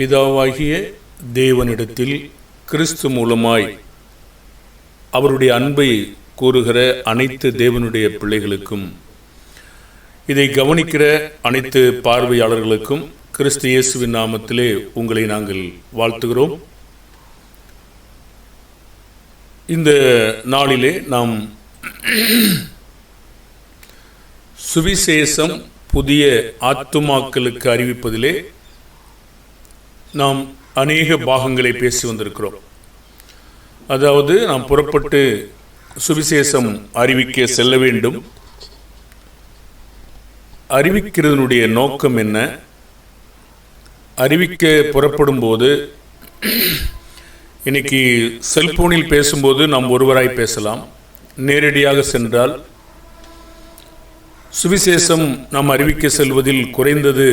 பிதாவாகிய தேவனிடத்தில் கிறிஸ்து மூலமாய் அவருடைய அன்பை கூறுகிற அனைத்து தேவனுடைய பிள்ளைகளுக்கும், இதை கவனிக்கிற அனைத்து பார்வையாளர்களுக்கும் கிறிஸ்து இயேசுவின் நாமத்திலே உங்களை நாங்கள் வாழ்த்துகிறோம். இந்த நாளிலே நாம் சுவிசேஷம் புதிய ஆத்துமாக்களுக்கு அறிவிப்பதிலே நாம் அநேக பாகங்களை பேசி வந்திருக்கிறோம். அதாவது நாம் புறப்பட்டு சுவிசேஷம் அறிவிக்க செல்ல வேண்டும். அறிவிக்கிறதனுடைய நோக்கம் என்ன? அறிவிக்க புறப்படும் போது, இன்னைக்கு செல்போனில் பேசும்போது நாம் ஒருவராய் பேசலாம். நேரடியாக சென்றால் சுவிசேஷம் நாம் அறிவிக்க செல்வதில் குறைந்தது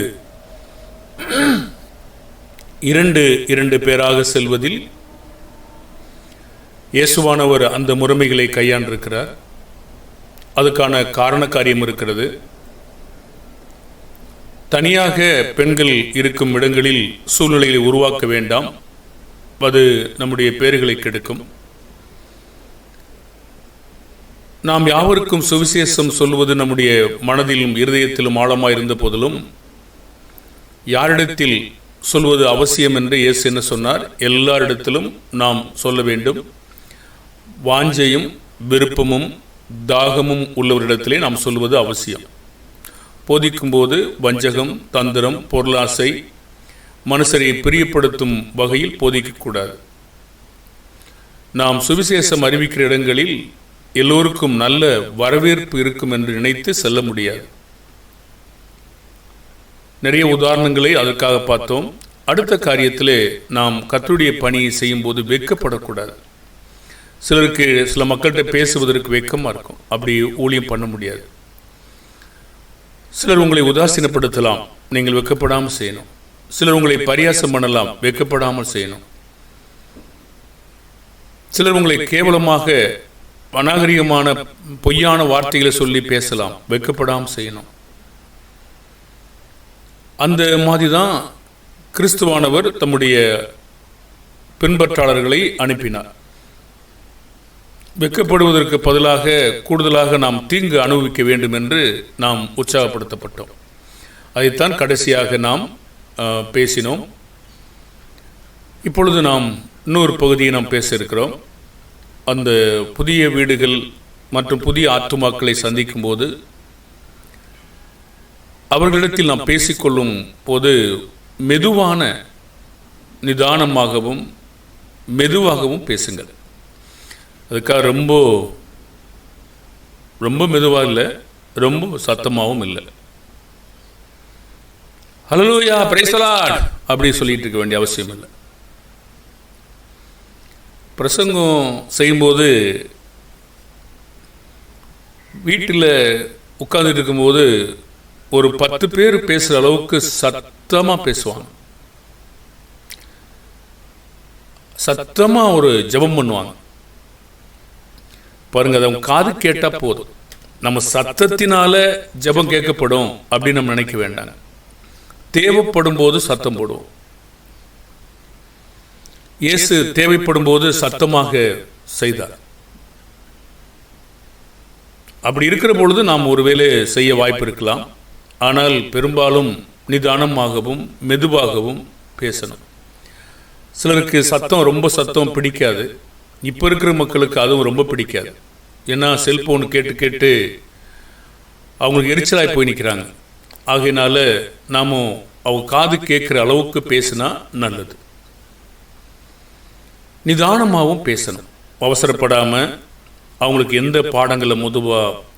இரண்டு பேராக செல்வதில் இயேசுவானவர் அந்த முறைமைகளை கையாண்டிருக்கிறார். அதுக்கான காரண காரியம் இருக்கிறது. தனியாக பெண்கள் இருக்கும் இடங்களில் சூழ்நிலைகளை உருவாக்க வேண்டாம். அது நம்முடைய பேறுகளை கெடுக்கும். நாம் யாவருக்கும் சுவிசேஷம் சொல்வது நம்முடைய மனதிலும் இருதயத்திலும் ஆழமாயிருந்த போதிலும், யாரிடத்தில் சொல்வது அவசியம் என்று இயேசு என்ன சொன்னார்? எல்லாரிடத்திலும் நாம் சொல்ல வேண்டும். வாஞ்சையும் விருப்பமும் தாகமும் உள்ளவரிடத்திலே நாம் சொல்வது அவசியம். போதிக்கும் போது வஞ்சகம், தந்திரம், பொருளாசை, மனுஷரை பிரியப்படுத்தும் வகையில் போதிக்கக்கூடாது. நாம் சுவிசேஷம் அறிவிக்கிற இடங்களில் எல்லோருக்கும் நல்ல வரவேற்பு இருக்கும் என்று நினைத்து செல்ல முடியாது. நிறைய உதாரணங்களை அதற்காக பார்த்தோம். அடுத்த காரியத்திலே நாம் கர்த்தருடைய பணியை செய்யும் போது வெட்கப்படக்கூடாது. சிலருக்கு சில மக்கள்கிட்ட பேசுவதற்கு வெட்கமாக இருக்கும். அப்படி ஊழியம் பண்ண முடியாது. சிலர் உங்களை உதாசீனப்படுத்தலாம், நீங்கள் வெட்கப்படாமல் செய்யணும். சிலர் உங்களை பரியாசம் பண்ணலாம், வெட்கப்படாமல் செய்யணும். சிலர் உங்களை கேவலமாக அநாகரிகமான பொய்யான வார்த்தைகளை சொல்லி பேசலாம், வெட்கப்படாமல் செய்யணும். அந்த மாதிரி தான் கிறிஸ்துவானவர் தம்முடைய பின்பற்றாளர்களை அனுப்பினார். வெட்கப்படுவதற்கு பதிலாக கூடுதலாக நாம் தீங்கு அனுபவிக்க வேண்டும் என்று நாம் உற்சாகப்படுத்தப்பட்டோம். அதைத்தான் கடைசியாக நாம் பேசினோம். இப்பொழுது நாம் இன்னொரு பகுதியை நாம் பேச இருக்கிறோம். அந்த புதிய வீடுகள் மற்றும் புதிய ஆத்துமாக்களை சந்திக்கும் போது அவர்களிடத்தில் நாம் பேசிக்கொள்ளும் போது மெதுவான நிதானமாகவும் மெதுவாகவும் பேசுங்கள். அதுக்காக ரொம்ப ரொம்ப மெதுவாக இல்லை, ரொம்ப சத்தமாகவும் இல்லை. ஹல்லேலூயா, பிரைஸ் தி லார்ட் அப்படி சொல்லிட்டு இருக்க வேண்டிய அவசியம் இல்லை. பிரசங்கம் செய்யும்போது வீட்டில் உட்கார்ந்துட்டு இருக்கும்போது ஒரு 10 பேர் பேசுகிற அளவுக்கு சத்தமாக பேசுவாங்க. சத்தமாக ஒரு ஜெபம் பண்ணுவாங்க பாருங்க. அதை அவங்க காது கேட்டால் போதும். நம்ம சத்தத்தினால ஜெபம் கேட்கப்படும் அப்படின்னு நம்ம நினைக்க வேண்டாங்க. தேவைப்படும் போது சத்தம் போடுவோம். இயேசு தேவைப்படும் போது சத்தமாக செய்தார். அப்படி இருக்கிற பொழுது நாம் ஒருவேளை செய்ய வாய்ப்பு இருக்கலாம். ஆனால் பெரும்பாலும் நிதானமாகவும் மெதுவாகவும் பேசணும். சிலருக்கு சத்தம் ரொம்ப சத்தம் பிடிக்காது. இப்போ இருக்கிற மக்களுக்கு அதுவும் ரொம்ப பிடிக்காது. ஏன்னா செல்போன் கேட்டு கேட்டு அவங்களுக்கு எரிச்சலாய் போய் நிற்கிறாங்க. ஆகையினால நாம் அவங்க காது கேட்குற அளவுக்கு பேசினா நல்லது. நிதானமாகவும் பேசணும். அவசரப்படாமல் அவங்களுக்கு எந்த பாடங்களை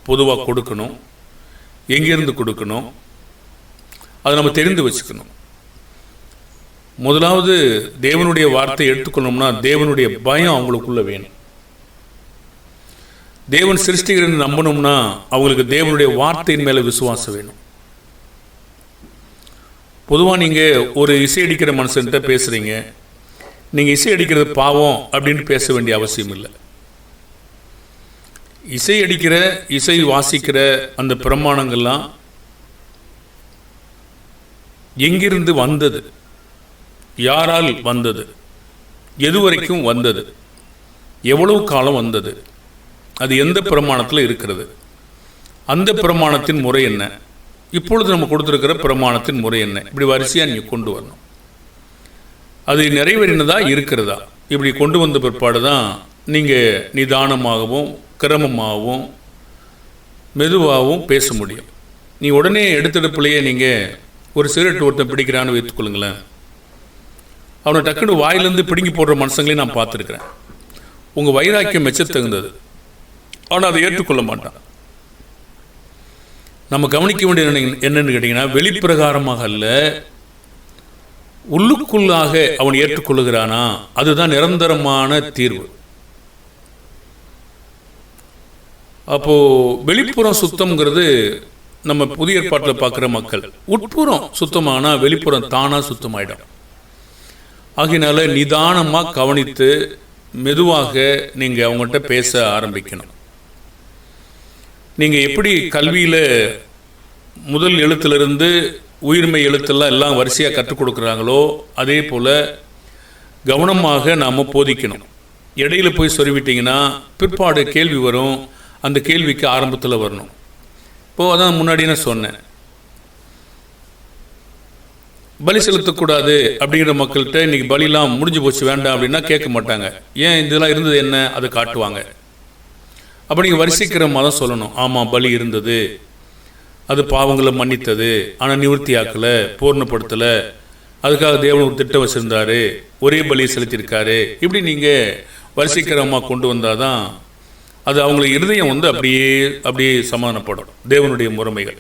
பொதுவாக கொடுக்கணும், எங்கேருந்து கொடுக்கணும், அதை நம்ம தெரிந்து வச்சுக்கணும். முதலாவது தேவனுடைய வார்த்தை எடுத்துக்கணும்னா தேவனுடைய பயம் அவங்களுக்குள்ள வேணும். தேவன் சிருஷ்டிகரன் நம்பணும்னா அவங்களுக்கு தேவனுடைய வார்த்தையின் மேலே விசுவாசம் வேணும். பொதுவாக நீங்கள் ஒரு இசை அடிக்கிற மனுஷன்கிட்ட பேசுகிறீங்க, நீங்கள் இசை அடிக்கிறது பாவம் அப்படின்னு பேச வேண்டிய அவசியம் இல்லை. இசை அடிக்கிற, இசை வாசிக்கிற அந்த பிரமாணங்கள்லாம் எங்கிருந்து வந்தது, யாரால் வந்தது, எது வரைக்கும் வந்தது, எவ்வளவு காலம் வந்தது, அது எந்த பிரமாணத்தில் இருக்கிறது, அந்த பிரமாணத்தின் முறை என்ன, இப்பொழுது நம்ம கொடுத்துருக்கிற பிரமாணத்தின் முறை என்ன, இப்படி வரிசையாக நீங்கள் கொண்டு வரணும். அது நிறைவேறினதா இருக்கிறதா, இப்படி கொண்டு வந்த பிற்பாடு தான் நீங்கள் நிதானமாகவும் கிரமமாகவும் மெதுவாகவும் பேச முடியும். நீ உடனே எடுத்தெடுப்புலையே நீங்கள் ஒரு சிகரெட் ஒருத்தன் பிடிக்கிறான்னு வைத்துக்கொள்ளுங்களேன், அவனை டக்குன்னு வாயிலேருந்து பிடுங்கி போடுற மனுஷங்களையும் நான் பார்த்துருக்கிறேன். உங்கள் வைராக்கியம் மெச்சத்தகுந்தது, ஆனால் அதை ஏற்றுக்கொள்ள மாட்டான். நம்ம கவனிக்க வேண்டியது என்னன்னு கேட்டிங்கன்னா, வெளிப்பிரகாரமாக அல்ல, உள்ளுக்குள்ளாக அவன் ஏற்றுக்கொள்ளுகிறானா, அதுதான் நிரந்தரமான தீர்வு. அப்போது வெளிப்புறம் சுத்தம்ங்கிறது நம்ம புதிய ஏற்பாட்டில் பார்க்குற மக்கள், உட்புறம் சுத்தமானால் வெளிப்புறம் தானாக சுத்தமாயிடும். ஆகையினால நிதானமாக கவனித்து மெதுவாக நீங்கள் அவங்கள்ட்ட பேச ஆரம்பிக்கணும். நீங்கள் எப்படி கல்வியில் முதல் எழுத்திலிருந்து உயிர்மை எழுத்தெல்லாம் எல்லாம் வரிசையாக கற்றுக் கொடுக்குறாங்களோ, அதே போல் கவனமாக நாம் போதிக்கணும். இடையில போய் சொல்லிவிட்டிங்கன்னா பிற்பாடு கேள்வி வரும், அந்த கேள்விக்கு ஆரம்பத்தில் வரணும். இப்போது அதான் முன்னாடி நான் சொன்னேன், பலி செலுத்தக்கூடாது அப்படிங்கிற மக்கள்கிட்ட இன்றைக்கி பலிலாம் முடிஞ்சு போச்சு வேண்டாம் அப்படின்னா கேட்க மாட்டாங்க. ஏன் இதெல்லாம் இருந்தது என்ன, அதை காட்டுவாங்க. அப்போ நீங்கள் வரிசைக்கிற மதம் சொல்லணும், ஆமாம் பலி இருந்தது, அது பாவங்களை மன்னித்தது, ஆனால் நிவர்த்தி ஆக்கலை, பூர்ணப்படுத்தலை, அதுக்காக தேவன் ஒரு திட்டம் வச்சுருந்தாரு, ஒரே பலியை செலுத்தியிருக்காரு. இப்படி நீங்கள் வரிசைக்கிரமாக கொண்டு வந்தால் தான் அது அவங்களுக்கு இருதயம் அப்படியே சமாதானப்படும். தேவனுடைய முறைமைகள்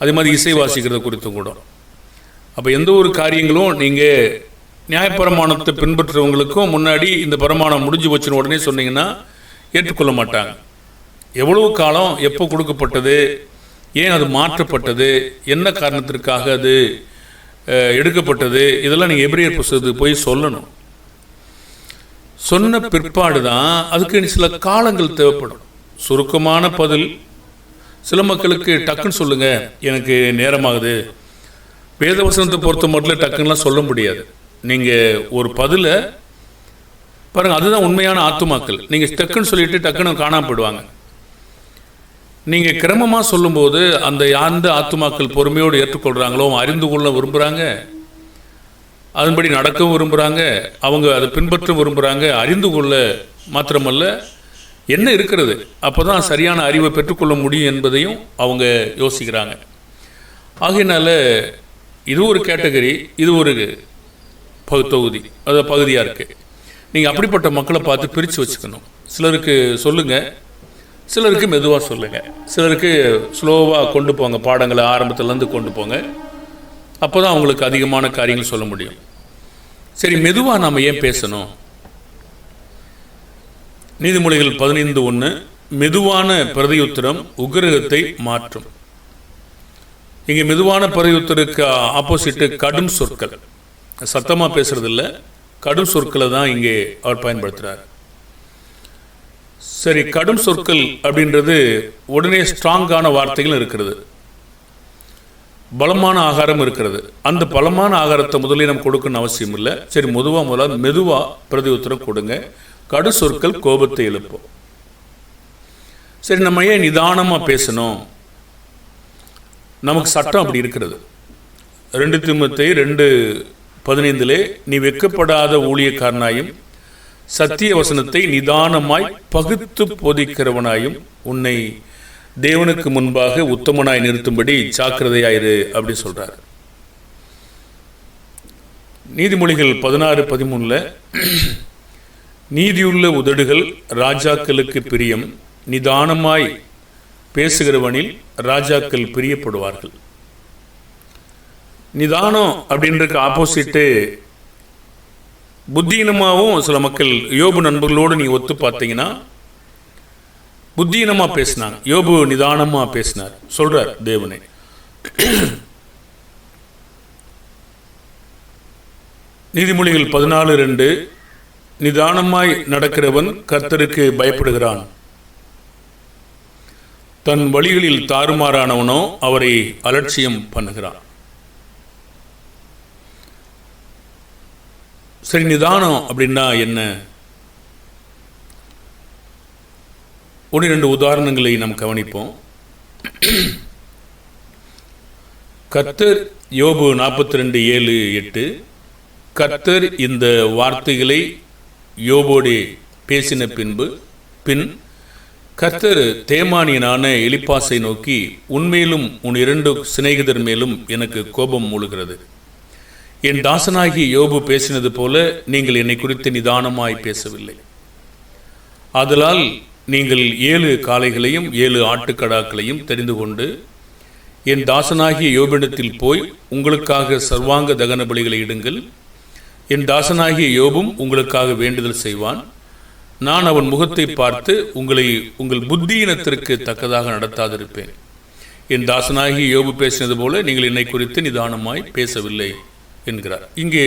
அதே மாதிரி இசை வாசிக்கிறத குறித்தும் கூட. அப்போ எந்த ஒரு காரியங்களும் நீங்கள் நியாயப்பிரமாணத்தை பின்பற்றுறவங்களுக்கும் முன்னாடி இந்த பிரமாணம் முடிஞ்சு போச்சுன்னு உடனே சொன்னீங்கன்னா ஏற்றுக்கொள்ள மாட்டாங்க. எவ்வளவு காலம் எப்போ கொடுக்கப்பட்டது, ஏன் அது மாற்றப்பட்டது, என்ன காரணத்திற்காக அது எடுக்கப்பட்டது, இதெல்லாம் நீங்கள் எபிரேயர் புத்தகத்துக்கு போய் சொல்லணும். சொன்ன பிற்பாடு தான் அதுக்கு சில காலங்கள் தேவைப்படும். சுருக்கமான பதில் சில மக்களுக்கு டக்குன்னு சொல்லுங்கள், எனக்கு நேரமாகுது. வேதவசனத்தை பொறுத்த மட்டும் டக்குன்னெலாம் சொல்ல முடியாது. நீங்கள் ஒரு பதிலை பாருங்கள், அதுதான் உண்மையான ஆத்துமாக்கள். நீங்கள் டக்குன்னு சொல்லிவிட்டு டக்குன்னு காணாமல் போயிடுவாங்க. நீங்கள் கிரமமாக சொல்லும்போது அந்த ஆத்துமாக்கள் பொறுமையோடு ஏற்றுக்கொள்கிறாங்களோ, அறிந்து கொள்ள விரும்புகிறாங்க, அதன்படி நடக்கவும் விரும்புகிறாங்க, அவங்க அதை பின்பற்ற விரும்புகிறாங்க, அறிந்து கொள்ள மாத்திரமல்ல என்ன இருக்கிறது, அப்போ தான் சரியான அறிவை பெற்றுக்கொள்ள முடியும் என்பதையும் அவங்க யோசிக்கிறாங்க. ஆகையினால இது ஒரு கேட்டகரி, இது ஒரு தொகுதி, அது பகுதியாக இருக்குது. நீங்கள் அப்படிப்பட்ட மக்களை பார்த்து பிரித்து வச்சுக்கணும். சிலருக்கு சொல்லுங்கள், சிலருக்கு மெதுவாக சொல்லுங்கள், சிலருக்கு ஸ்லோவாக கொண்டு போங்க, பாடங்களை ஆரம்பத்துலேருந்து கொண்டு போங்க. அப்போ தான் அவங்களுக்கு அதிகமான காரியங்கள் சொல்ல முடியும். சரி, மெதுவாக நாம் ஏன் பேசணும்? நீதிமொழிகள் 15:1, மெதுவான பிரதியுத்தரம் உக்கிரகத்தை மாற்றும். இங்கே மெதுவான பிரதியுத்தருக்கு ஆப்போசிட்டு கடும் சொற்கள். சத்தமாக பேசுறதில்ல, கடும் சொற்களை தான் இங்கே அவர் பயன்படுத்துகிறார். சரி, கடும் சொற்கள் அப்படின்றது உடனே ஸ்ட்ராங்கான வார்த்தைகள் இருக்கிறது, பலமான ஆகாரம் இருக்கிறது. அந்த பலமான ஆகாரத்தை முதலே நம்ம கொடுக்கணும்னு அவசியம் இல்லை. சரி, மெதுவாக பிரதி உத்தரவு கொடுங்க. கடு சொற்கள் கோபத்தை எழுப்போம். சரி, நம்ம ஏன் நிதானமாக பேசணும்? நமக்கு சட்டம் அப்படி இருக்கிறது. 2 தீமோத்தேயு 2:15 நீ வெட்கப்படாத ஊழியக்காரனாயும் சத்திய வசனத்தை நிதானமாய் பகுத்து போதிக்கிறவனாயும் உன்னை தேவனுக்கு முன்பாக உத்தமனாய் நிறுத்தும்படி ஜாக்கிரதையாயிரு அப்படி சொல்றார். நீதிமொழிகள் 16:13 நீதியுள்ள உதடுகள் ராஜாக்களுக்கு பிரியம், நிதானமாய் பேசுகிறவனில் ராஜாக்கள் பிரியப்படுவார்கள். நிதானம் அப்படின்றதுக்கு ஆப்போசிட்டு புத்தீனமாகவும் சில மக்கள், யோபு நண்பர்களோடு நீ ஒத்து பார்த்தீங்கன்னா புத்தீனமாக பேசினாங்க, யோபு நிதானமாக பேசினார் சொல்றார் தேவனை. நீதிமொழிகள் 14:2 நிதானமாய் நடக்கிறவன் கர்த்தருக்கு பயப்படுகிறான், தன் வழிகளில் தாறுமாறானவனோ அவரை அலட்சியம் பண்ணுகிறான். சரி, நிதானம் அப்படின்னா என்ன? 1-2 உதாரணங்களை நாம் கவனிப்போம். கர்த்தர் யோபு 42:7-8 கர்த்தர் இந்த வார்த்தைகளை யோபோடு பேசின பின் கர்த்தர் தேமானியனான எலிப்பாசை நோக்கி, உன்மேலும் உன் 2 சிநேகிதர் மேலும் எனக்கு கோபம் மூளுகிறது. என் தாசனாகிய யோபு பேசினது போல நீங்கள் என்னை குறித்து நிதானமாய் பேசவில்லை. ஆதலால் நீங்கள் 7 காளைகளையும் 7 ஆட்டுக்கடாக்களையும் தெரிந்து கொண்டு என் தாசனாகிய யோபிடத்தில் போய் உங்களுக்காக சர்வாங்க தகன பலிகளை இடுங்கள். என் தாசனாகிய யோபும் உங்களுக்காக வேண்டுதல் செய்வான். நான் அவன் முகத்தை பார்த்து உங்களை உங்கள் புத்தியினத்திற்கு தக்கதாக நடத்தாதிருப்பேன். என் தாசனாகிய யோபு பேசினது போல நீங்கள் என்னை குறித்து நிதானமாய் பேசவில்லை என்கிறார். இங்கே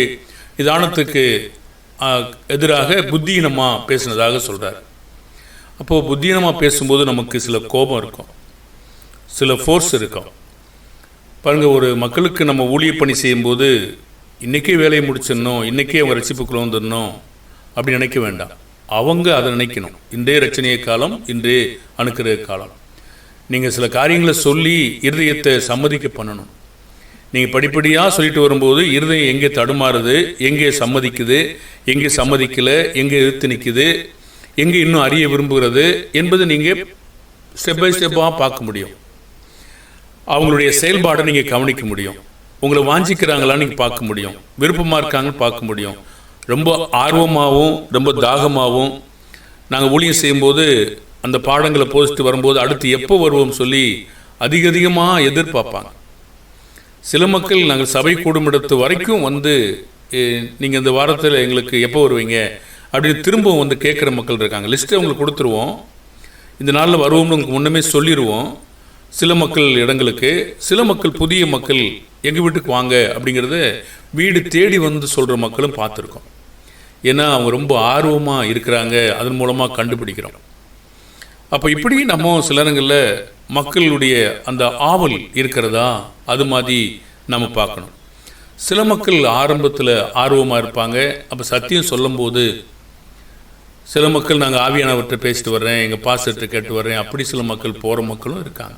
நிதானத்துக்கு எதிராக புத்தியினமாக பேசினதாக சொல்கிறார். அப்போது புத்தியினமாக பேசும்போது நமக்கு சில கோபம் இருக்கும், சில ஃபோர்ஸ் இருக்கும். பாருங்கள், ஒரு மக்களுக்கு நம்ம ஊழிய பணி செய்யும்போது இன்றைக்கே வேலையை முடிச்சிடணும், இன்றைக்கே அவங்க ரட்சிப்புக்குள்ள வந்துடணும் அப்படி நினைக்க வேண்டாம். அவங்க அதை நினைக்கணும். இன்றைய ரட்சணிய காலம், இன்றைய அணுக்கிற காலம். நீங்கள் சில காரியங்களை சொல்லி இருதயத்தை சம்மதிக்க பண்ணணும். நீங்கள் படிப்படியாக சொல்லிட்டு வரும்போது இருதயம் எங்கே தடுமாறுது, எங்கே சம்மதிக்குது, எங்கே சம்மதிக்கலை, எங்கே எதிர்த்து நிற்குது, எங்கே இன்னும் அறிய விரும்புகிறது என்பது நீங்கள் ஸ்டெப் பை ஸ்டெப்பாக பார்க்க முடியும். அவங்களுடைய செயல்பாடை நீங்கள் கவனிக்க முடியும். உங்களை வாஞ்சிக்கிறாங்களான்னு நீங்கள் பார்க்க முடியும், விருப்பமாக இருக்காங்கன்னு பார்க்க முடியும். ரொம்ப ஆர்வமாகவும் ரொம்ப தாகமாகவும் நாங்கள் ஊழியம் செய்யும்போது அந்த பாடங்களை போஸ்ட்டு வரும்போது அடுத்து எப்போ வருவோம் சொல்லி அதிகமாக எதிர்பார்ப்பாங்க. சில மக்கள் நாங்கள் சபை கூடும் இடத்து வரைக்கும் வந்து நீங்கள் இந்த வாரத்தில் எங்களுக்கு எப்போ வருவீங்க அப்படின்னு திரும்பவும் வந்து கேட்குற மக்கள் இருக்காங்க. லிஸ்ட்டை அவங்களுக்கு கொடுத்துருவோம், இந்த நாளில் வருவோம்னு உங்களுக்கு முன்னமே சொல்லிடுவோம். சில மக்கள் இடங்களுக்கு, சில மக்கள் புதிய மக்கள் எங்கள் வீட்டுக்கு வாங்க அப்படிங்கிறத வீடு தேடி வந்து சொல்கிற மக்களும் பார்த்துருக்கோம். ஏன்னா அவங்க ரொம்ப ஆர்வமாக இருக்கிறாங்க, அதன் மூலமாக கண்டுபிடிக்கிறோம். அப்போ இப்படி நம்ம சில நேரங்களில் மக்களுடைய அந்த ஆவல் இருக்கிறதா அது மாதிரி நம்ம பார்க்கணும். சில மக்கள் ஆரம்பத்தில் ஆர்வமாக இருப்பாங்க. அப்போ சத்தியம் சொல்லும்போது சில மக்கள் நாங்கள் ஆவியானவர்கிட்ட பேசிட்டு வர்றேன், எங்கள் பாஸ்டர்கிட்ட கேட்டு வர்றேன், அப்படி சில மக்கள் போகிற மக்களும் இருக்காங்க.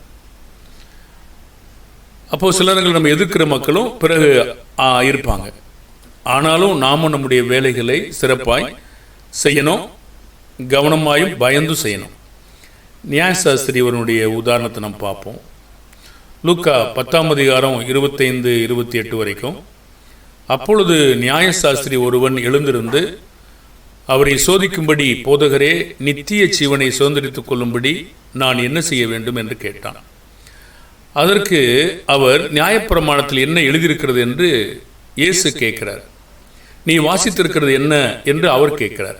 அப்போது சில நேரங்கள் நம்ம எதிர்க்கிற மக்களும் பிறகு இருப்பாங்க. ஆனாலும் நாம் நம்முடைய வேலைகளை சிறப்பாய் செய்யணும், கவனமாயும் பயந்து செய்யணும். நியாயசாஸ்திரி அவருடைய உதாரணத்தை நம்ம பார்ப்போம். லூக்கா 10:25-28 வரைக்கும். அப்பொழுது நியாயசாஸ்திரி ஒருவன் எழுந்திருந்து அவரை சோதிக்கும்படி, போதகரே, நித்திய ஜீவனை சுதந்திரித்துக் கொள்ளும்படி நான் என்ன செய்ய வேண்டும் என்று கேட்டான். அதற்கு அவர், நியாயப்பிரமாணத்தில் என்ன எழுதியிருக்கிறது என்று இயேசு கேட்கிறார். நீ வாசித்திருக்கிறது என்ன என்று அவர் கேட்கிறார்.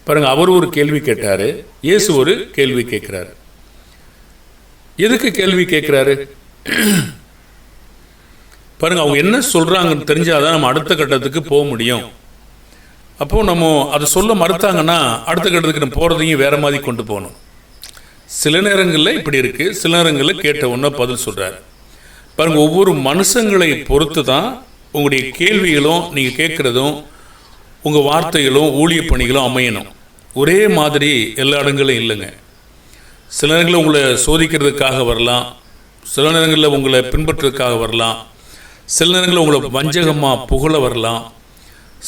பாருங்க, அவர் ஒரு கேள்வி கேட்டாரு, இயேசு ஒரு கேள்வி கேட்கிறாரு. எதுக்கு கேள்வி கேட்கிறாரு பாருங்க. அவங்க என்ன சொல்றாங்கன்னு தெரிஞ்சாதான் நம்ம அடுத்த கட்டத்துக்கு போக முடியும். அப்போ நம்ம அதை சொல்ல மறுத்தாங்கன்னா அடுத்த கட்டத்துக்கு நம்ம போறதையும் வேற மாதிரி கொண்டு போகணும். சில நேரங்களில் இப்படி இருக்கு, சில நேரங்களில் கேட்ட ஒன்றை பதில் சொல்றாரு. பாருங்க, ஒவ்வொரு மனுஷங்களை பொறுத்து தான் உங்களுடைய கேள்விகளும் நீங்கள் கேட்குறதும் உங்கள் வார்த்தைகளும் ஊழிய பணிகளும் அமையணும். ஒரே மாதிரி எல்லா இடங்களும் இல்லைங்க. சில நேரங்களில் உங்களை சோதிக்கிறதுக்காக வரலாம், சில நேரங்களில் உங்களை பின்பற்றுறதுக்காக வரலாம், சில நேரங்களில் உங்களை வஞ்சகமாக புகழ வரலாம்,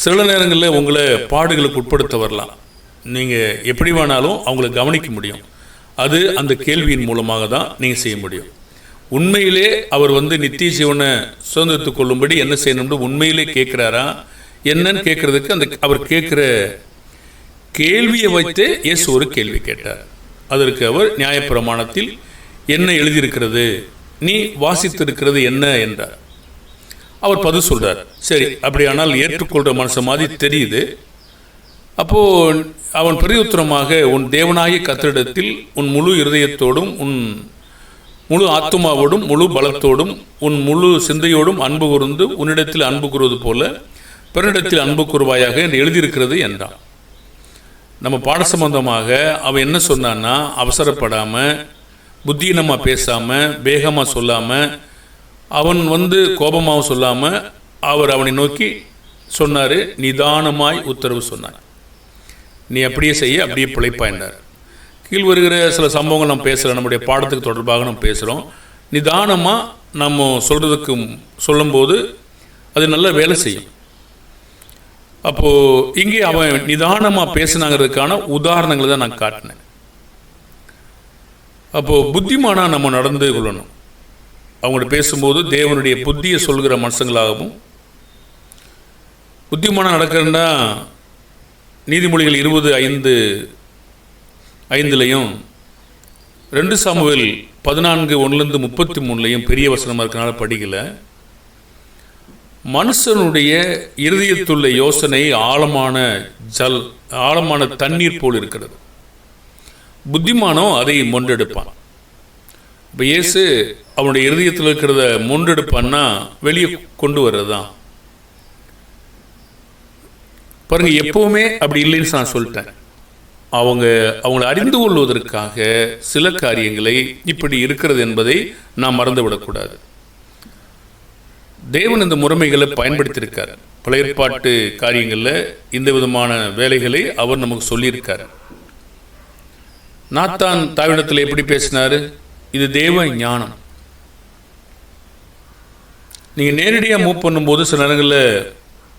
சில நேரங்களில் உங்களை பாடுகளுக்கு உட்படுத்த வரலாம். நீங்கள் எப்படி வேணாலும் அவங்கள கவனிக்க முடியும். அது அந்த கேள்வியின் மூலமாக தான் நீங்கள் செய்ய முடியும். உண்மையிலே அவர் வந்து நித்திய ஜீவனை சுதந்திரத்துக் கொள்ளும்படி என்ன செய்யணும்னு உண்மையிலே கேட்குறாரா என்னன்னு கேட்கறதுக்கு அந்த அவர் கேட்குற கேள்வியை வைத்து இயேசு ஒரு கேள்வி கேட்டார். அதற்கு அவர், நியாயப்பிரமாணத்தில் என்ன எழுதியிருக்கிறது, நீ வாசித்திருக்கிறது என்ன என்றார். அவர் பதில் சொல்றார். சரி, அப்படியானால் ஏற்றுக்கொள்கிற மனுஷன் மாதிரி தெரியுது. அப்போது அவன் பிரதியுத்தரமாக, உன் தேவனாகிய கர்த்தரிடத்தில் உன் முழு இருதயத்தோடும், உன் முழு ஆத்துமாவோடும், முழு பலத்தோடும், உன் முழு சிந்தையோடும் அன்பு கூர்ந்து உன்னிடத்தில் அன்பு கூறுவது போல பிறனிடத்தில் அன்பு கூறுவாயாக என்று எழுதியிருக்கிறது என்றான். நம்ம பாட சம்பந்தமாக அவன் என்ன சொன்னான்னா, அவசரப்படாமல், புத்தீனமாக பேசாமல், வேகமாக சொல்லாமல், அவன் வந்து கோபமாக சொல்லாமல் அவர் அவனை நோக்கி சொன்னார், நிதானமாய் உத்தரவு சொன்னார். நீ அப்படியே செய்ய, அப்படியே பிழைப்பாயினார். கீழ் வருகிற சில சம்பவங்கள் நம்ம பேசுகிறோம், நம்முடைய பாடத்துக்கு தொடர்பாக நம்ம பேசுகிறோம். நிதானமாக நம்ம சொல்லும்போது அது நல்ல வேலை செய்யும். அப்போது இங்கே அவன் நிதானமாக பேசினாங்கிறதுக்கான உதாரணங்களை தான் நான் காட்டினேன். அப்போது புத்திமானாக நம்ம நடந்து கொள்ளணும். அவங்கள்ட்ட பேசும்போது தேவனுடைய புத்தியை சொல்கிற மனுஷங்களாகவும், புத்திமானாக நடக்கிறன்னா நீதிமொழிகள் 20:5 2 சாமுவேல் 14:1-33 பெரிய வசனமாக இருக்கிறனால படிக்கல. மனுஷனுடைய இருதயத்துள்ள யோசனை ஆழமான தண்ணீர் போல் இருக்கிறது, புத்திமானோ அதை மொண்டெடுப்பான். இப்போ இயேசு அவனுடைய இருதயத்தில் இருக்கிறத மொண்டெடுப்பான்னா வெளியே கொண்டு வர்றது தான். பாருங்க, எப்பவுமே அப்படி இல்லைன்னு நான் சொல்லிட்டேன். அவங்களை அறிந்து கொள்வதற்காக சில காரியங்களை இப்படி இருக்கிறது என்பதை நாம் மறந்துவிடக்கூடாது. தேவன் இந்த முறைமைகளை பயன்படுத்தியிருக்கார். பழைய ஏற்பாட்டு காரியங்களில் இந்த விதமான வேலைகளை அவர் நமக்கு சொல்லியிருக்கார். நாத்தான் தாவீதிடத்தில் எப்படி பேசினார்? இது தேவ ஞானம். நீங்கள் நேரடியாக மூவ் பண்ணும்போது சில நேரங்களில்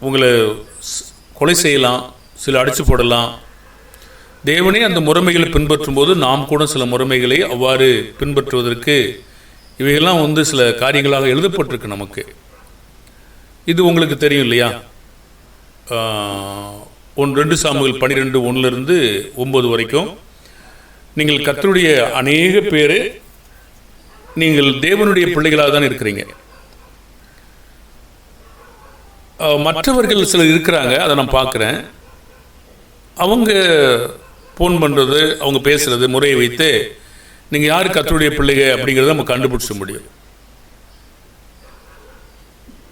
உங்களை கொலை செய்யலாம், சில அடித்து போடலாம். தேவனே அந்த முறைமைகளை பின்பற்றும் போது நாம் கூட சில முறைமைகளை அவ்வாறு பின்பற்றுவதற்கு இவையெல்லாம் சில காரியங்களாக எழுதப்பட்டிருக்கு நமக்கு. இது உங்களுக்கு தெரியும் இல்லையா? 2 சாமுவேல் 12:1-9 வரைக்கும் நீங்கள் கர்த்தருடைய அநேக பேர் நீங்கள் தேவனுடைய பிள்ளைகளாக தான் இருக்கிறீங்க. மற்றவர்கள் சிலர் இருக்கிறாங்க, அதை நான் பார்க்குறேன். அவங்க ஃபோன் பண்ணுறது, அவங்க பேசுகிறது முறையை வைத்து நீங்கள் யார் கர்த்தருடைய பிள்ளைங்க அப்படிங்கிறத நம்ம கண்டுபிடிச்ச முடியும்.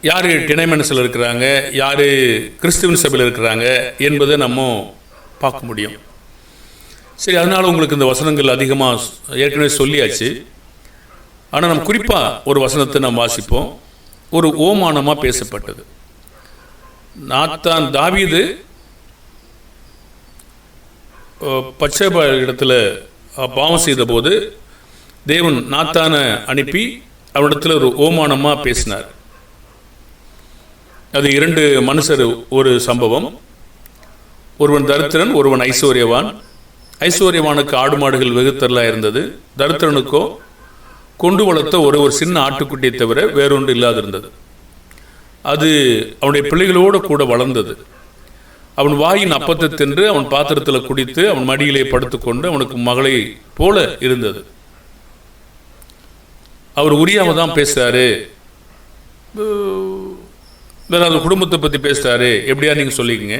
யார் டினைமென்ஸில் இருக்கிறாங்க, யார் கிறிஸ்துவின் சபையில் இருக்கிறாங்க என்பதை நம்ம பார்க்க முடியும். சரி, அதனால் உங்களுக்கு இந்த வசனங்கள் அதிகமாக ஏற்கனவே சொல்லியாச்சு. ஆனால் நம்ம குறிப்பாக ஒரு வசனத்தை நாம் வாசிப்போம். ஒரு ஓமானமாக பேசப்பட்டது. தாவீது பச்சேபா இடத்துல பாவம் செய்த போது தேவன் நாத்தானை அனுப்பி அவனிடத்தில் ஒரு ஓமானமாக பேசினார். அது 2 மனுஷர் ஒரு சம்பவம். ஒருவன் தரித்திரன், ஒருவன் ஐஸ்வர்யவான். ஐஸ்வர்யவானுக்கு ஆடு மாடுகள் வெகுத்தரலாக இருந்தது. தரித்திரனுக்கோ கொண்டு வளர்த்த ஒரு சின்ன ஆட்டுக்குட்டியை தவிர வேறொன்று இல்லாதிருந்தது. அது அவனுடைய பிள்ளைகளோடு கூட வளர்ந்தது. அவன் வாயின் அப்பத்தை தின்று அவன் பாத்திரத்தில் குடித்து அவன் மடியிலே படுத்துக்கொண்டு அவனுக்கு மகளை போல இருந்தது. அவர் உரியாவை தான் பேசுகிறாரு, வேற அந்த குடும்பத்தை பற்றி பேசுகிறாரு, எப்படியா நீங்கள் சொல்லிக்கங்க.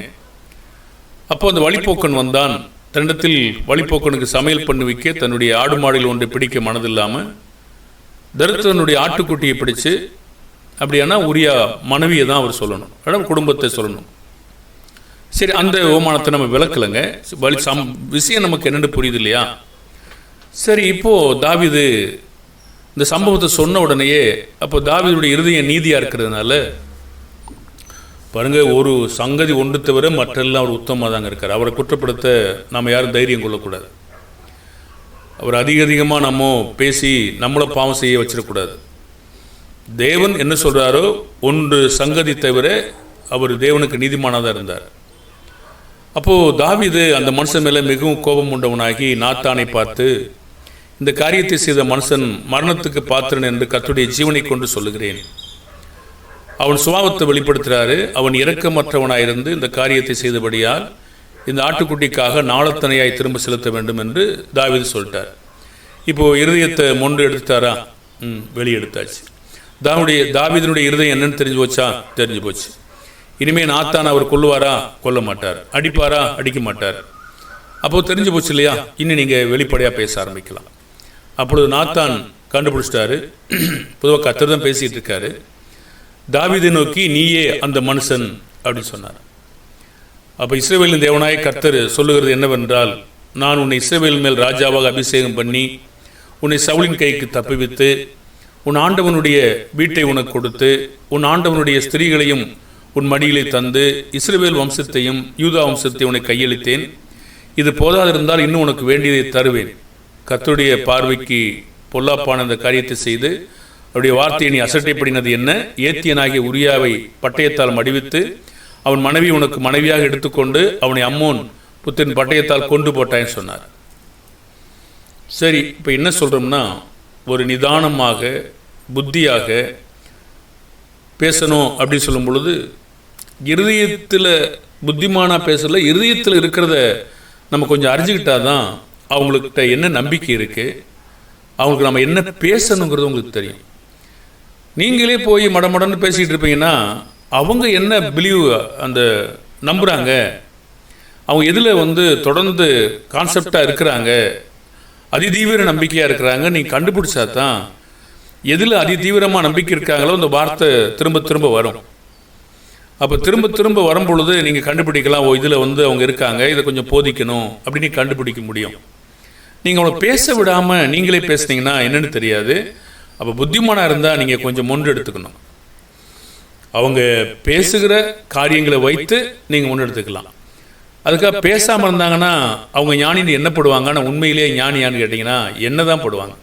அப்போ அந்த வழிப்போக்கன் வந்தான். தன்னிடத்தில் வழிப்போக்கனுக்கு சமையல் பண்ணி வைக்க தன்னுடைய ஆடு மாடில் ஒன்றை பிடிக்க மனதில்லாமல் தரித்திரனுடைய ஆட்டுக்குட்டியை பிடிச்சு, அப்படியானா உரியா மனைவியை தான் அவர் சொல்லணும், இடம் குடும்பத்தை சொல்லணும். சரி, அந்த ஓமானத்தை நம்ம விளக்கலைங்க. விஷயம் நமக்கு என்னென்னு புரியுது இல்லையா? சரி, இப்போது தாவீது இந்த சம்பவத்தை சொன்ன உடனேயே, அப்போ தாவீதுடைய இருதயம் நீதியாக இருக்கிறதுனால பாருங்கள், ஒரு சங்கதி ஒன்று தவிர மற்றெல்லாம் அவர் உத்தமமாக தாங்க இருக்கார். அவரை குற்றப்படுத்த நம்ம யாரும் தைரியம் கொள்ளக்கூடாது. அவர் அதிகமாக நம்ம பேசி நம்மளை பாவம் செய்ய வச்சிடக்கூடாது. தேவன் என்ன சொல்கிறாரோ ஒன்று சங்கதி தவிர அவர் தேவனுக்கு நீதிமானாக தான் இருந்தார். அப்போது தாவீது அந்த மனுஷன் மேலே மிகவும் கோபம் உண்டவனாகி நாத்தானை பார்த்து, இந்த காரியத்தை செய்த மனுஷன் மரணத்துக்கு பாத்திரன் என்று கர்த்தருடைய ஜீவனை கொண்டு சொல்லுகிறேன். அவன் சுபாவத்தை வெளிப்படுத்துகிறாரு. அவன் இரக்கமற்றவனாயிருந்து இந்த காரியத்தை செய்தபடியால் இந்த ஆட்டுக்குட்டிக்காக நாளத்தனையாய் திரும்ப செலுத்த வேண்டும் என்று தாவீது சொல்லிட்டார். இப்போது இருதயத்தை மொண்டு எடுத்துட்டாரா? வெளியெடுத்தாச்சு. தாவீதினுடைய இருதயம் என்னன்னு தெரிஞ்சு போச்சா? தெரிஞ்சு போச்சு. இனிமேல் நாத்தான் அவர் கொல்லுவாரா? கொல்ல மாட்டார். அடிப்பாரா? அடிக்க மாட்டார். அப்போது தெரிஞ்சு போச்சு இல்லையா? இன்னும் நீங்கள் வெளிப்படையாக பேச ஆரம்பிக்கலாம். அப்பொழுது நாத்தான் கண்டுபிடிச்சிட்டாரு. பொதுவாக கர்த்தர் தான் பேசிகிட்டு இருக்காரு. தாவீதை நோக்கி, நீயே அந்த மனுஷன் அப்படின்னு சொன்னார். அப்போ இஸ்ரவேலின் தேவனாய கர்த்தர் சொல்லுகிறது என்னவென்றால், நான் உன்னை இஸ்ரவேல் மேல் ராஜாவாக அபிஷேகம் பண்ணி உன்னை சவுலின் கைக்கு தப்புவித்து உன் ஆண்டவனுடைய வீட்டை உனக்கு கொடுத்து உன் ஆண்டவனுடைய ஸ்திரீகளையும் உன் மடியிலே தந்து இஸ்ரவேல் வம்சத்தையும் யூதா வம்சத்தையும் உனக்கு கையளித்தேன். இது போதாதிருந்தால் இன்னும் உனக்கு வேண்டியதை தருவேன். கர்த்தருடைய பார்வைக்கு பொல்லாப்பான அந்த காரியத்தை செய்து அவருடைய வார்த்தையை நீ அசட்டைப்படினது என்ன? ஏத்தியனாகிய உரியாவை பட்டயத்தால் மடிவித்து அவன் மனைவி உனக்கு மனைவியாக எடுத்துக்கொண்டு அவனை அம்மோன் புத்தின் பட்டயத்தால் கொண்டு போட்டான்னு சொன்னார். சரி, இப்போ என்ன சொல்கிறோம்னா, ஒரு நிதானமாக புத்தியாக பேசணும் அப்படின்னு சொல்லும் பொழுது இருதயத்தில் புத்திமானாக பேசல, இருதயத்தில் இருக்கிறத நம்ம கொஞ்சம் அறிஞ்சிக்கிட்டா தான் அவங்கக்கிட்ட என்ன நம்பிக்கை இருக்குது, அவங்களுக்கு நம்ம என்ன பேசணுங்கிறது உங்களுக்கு தெரியும். நீங்களே போய் மடமடன்னு பேசிகிட்டு இருப்பீங்கன்னா அவங்க என்ன பிலீவ் அந்த நம்புகிறாங்க, அவங்க எதில் தொடர்ந்து கான்செப்டாக இருக்கிறாங்க, அதிதீவிர நம்பிக்கையாக இருக்கிறாங்க, நீங்கள் கண்டுபிடிச்சா தான் எதில் அதிதீவிரமாக நம்பிக்கை இருக்காங்களோ அந்த வார்த்தை திரும்ப திரும்ப வரும். அப்போ திரும்ப திரும்ப வரும் பொழுது நீங்கள் கண்டுபிடிக்கலாம், ஓ இதில் அவங்க இருக்காங்க, இதை கொஞ்சம் போதிக்கணும் அப்படின்னு கண்டுபிடிக்க முடியும். நீங்கள் அவங்களை பேச விடாமல் நீங்களே பேசுனீங்கன்னா என்னென்னு தெரியாது. அப்போ புத்திமானாக இருந்தால் நீங்கள் கொஞ்சம் முன்னெடுத்துக்கணும். அவங்க பேசுகிற காரியங்களை வைத்து நீங்கள் முன்னெடுத்துக்கலாம். அதுக்காக பேசாமல் இருந்தாங்கன்னா அவங்க ஞானின்னு என்ன படுவாங்க, ஆனால் உண்மையிலேயே ஞானியான்னு கேட்டிங்கன்னா என்ன தான் படுவாங்க.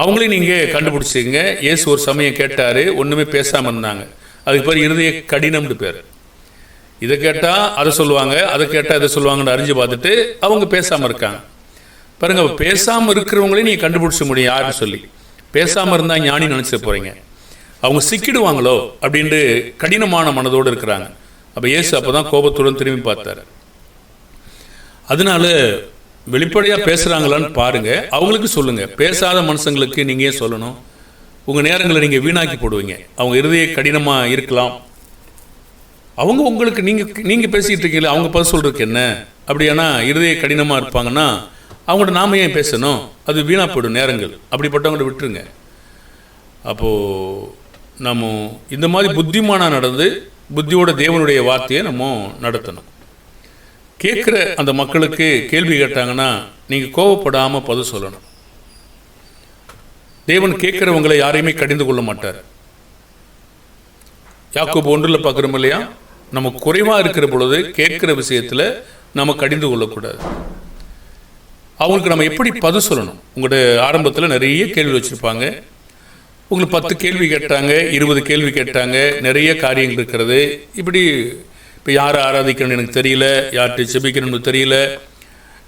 அவங்களே நீங்கள் கண்டுபிடிச்சிங்க. இயேசு ஒரு சமயம் கேட்டார், ஒன்றுமே பேசாமல் இருந்தாங்க. அதுக்கு பேர் இருதய கடினம்னு பேர். இதை கேட்டால் அதை சொல்லுவாங்க, அதை கேட்டால் இதை சொல்லுவாங்கன்னு அறிஞ்சு பார்த்துட்டு அவங்க பேசாமல் இருக்காங்க. பாருங்க, பேசாமல் இருக்கிறவங்களே நீங்கள் கண்டுபிடிச்ச முடியும் யாருன்னு சொல்லி. பேசாமல் இருந்தால் ஞானி நினச்சிட்டு போகிறீங்க, அவங்க சிக்கிடுவாங்களோ அப்படின்ட்டு கடினமான மனதோடு இருக்கிறாங்க. அப்போ இயேசு அப்போ தான் கோபத்துடன் திரும்பி பார்த்தார். அதனால வெளிப்படையாக பேசுகிறாங்களான்னு பாருங்கள், அவங்களுக்கு சொல்லுங்கள். பேசாத மனுஷங்களுக்கு நீங்கள் ஏன் சொல்லணும்? உங்கள் நேரங்களை நீங்கள் வீணாக்கி போடுவீங்க. அவங்க இருதய கடினமாக இருக்கலாம், அவங்க உங்களுக்கு நீங்கள் பேசிகிட்டு இருக்கீங்களா, அவங்க பதில் சொல்கிறதுக்கு என்ன? அப்படியானா இருதய கடினமாக இருப்பாங்கன்னா அவங்கள்ட்ட நாம ஏன் பேசணும்? அது வீணாக போய்டும் நேரங்கள். அப்படிப்பட்டவங்கள்ட்ட விட்டுருங்க. அப்போது நம்ம இந்த மாதிரி புத்திமானாக நடந்து புத்தியோட தேவனுடைய வார்த்தையை நம்ம நடத்தணும். கேட்குற அந்த மக்களுக்கு கேள்வி கேட்டாங்கன்னா நீங்கள் கோவப்படாமல் பதில் சொல்லணும். தேவன் கேட்குறவங்களை யாரையுமே கடிந்து கொள்ள மாட்டார். யாக்கோபு 1 பார்க்குறோம் இல்லையா, நம்ம குறைவாக இருக்கிற பொழுது கேட்குற விஷயத்தில் நம்ம கடிந்து கொள்ளக்கூடாது. அவங்களுக்கு நம்ம எப்படி பதில் சொல்லணும்? உங்களோட ஆரம்பத்தில் நிறைய கேள்வி வச்சுருப்பாங்க. உங்களுக்கு 10 கேள்வி கேட்டாங்க, 20 கேள்வி கேட்டாங்க, நிறைய காரியங்கள் இருக்கிறது. இப்படி இப்போ யாரை ஆராதிக்கணும்னு எனக்கு தெரியல, யார்கிட்ட செபிக்கணும்னு தெரியல,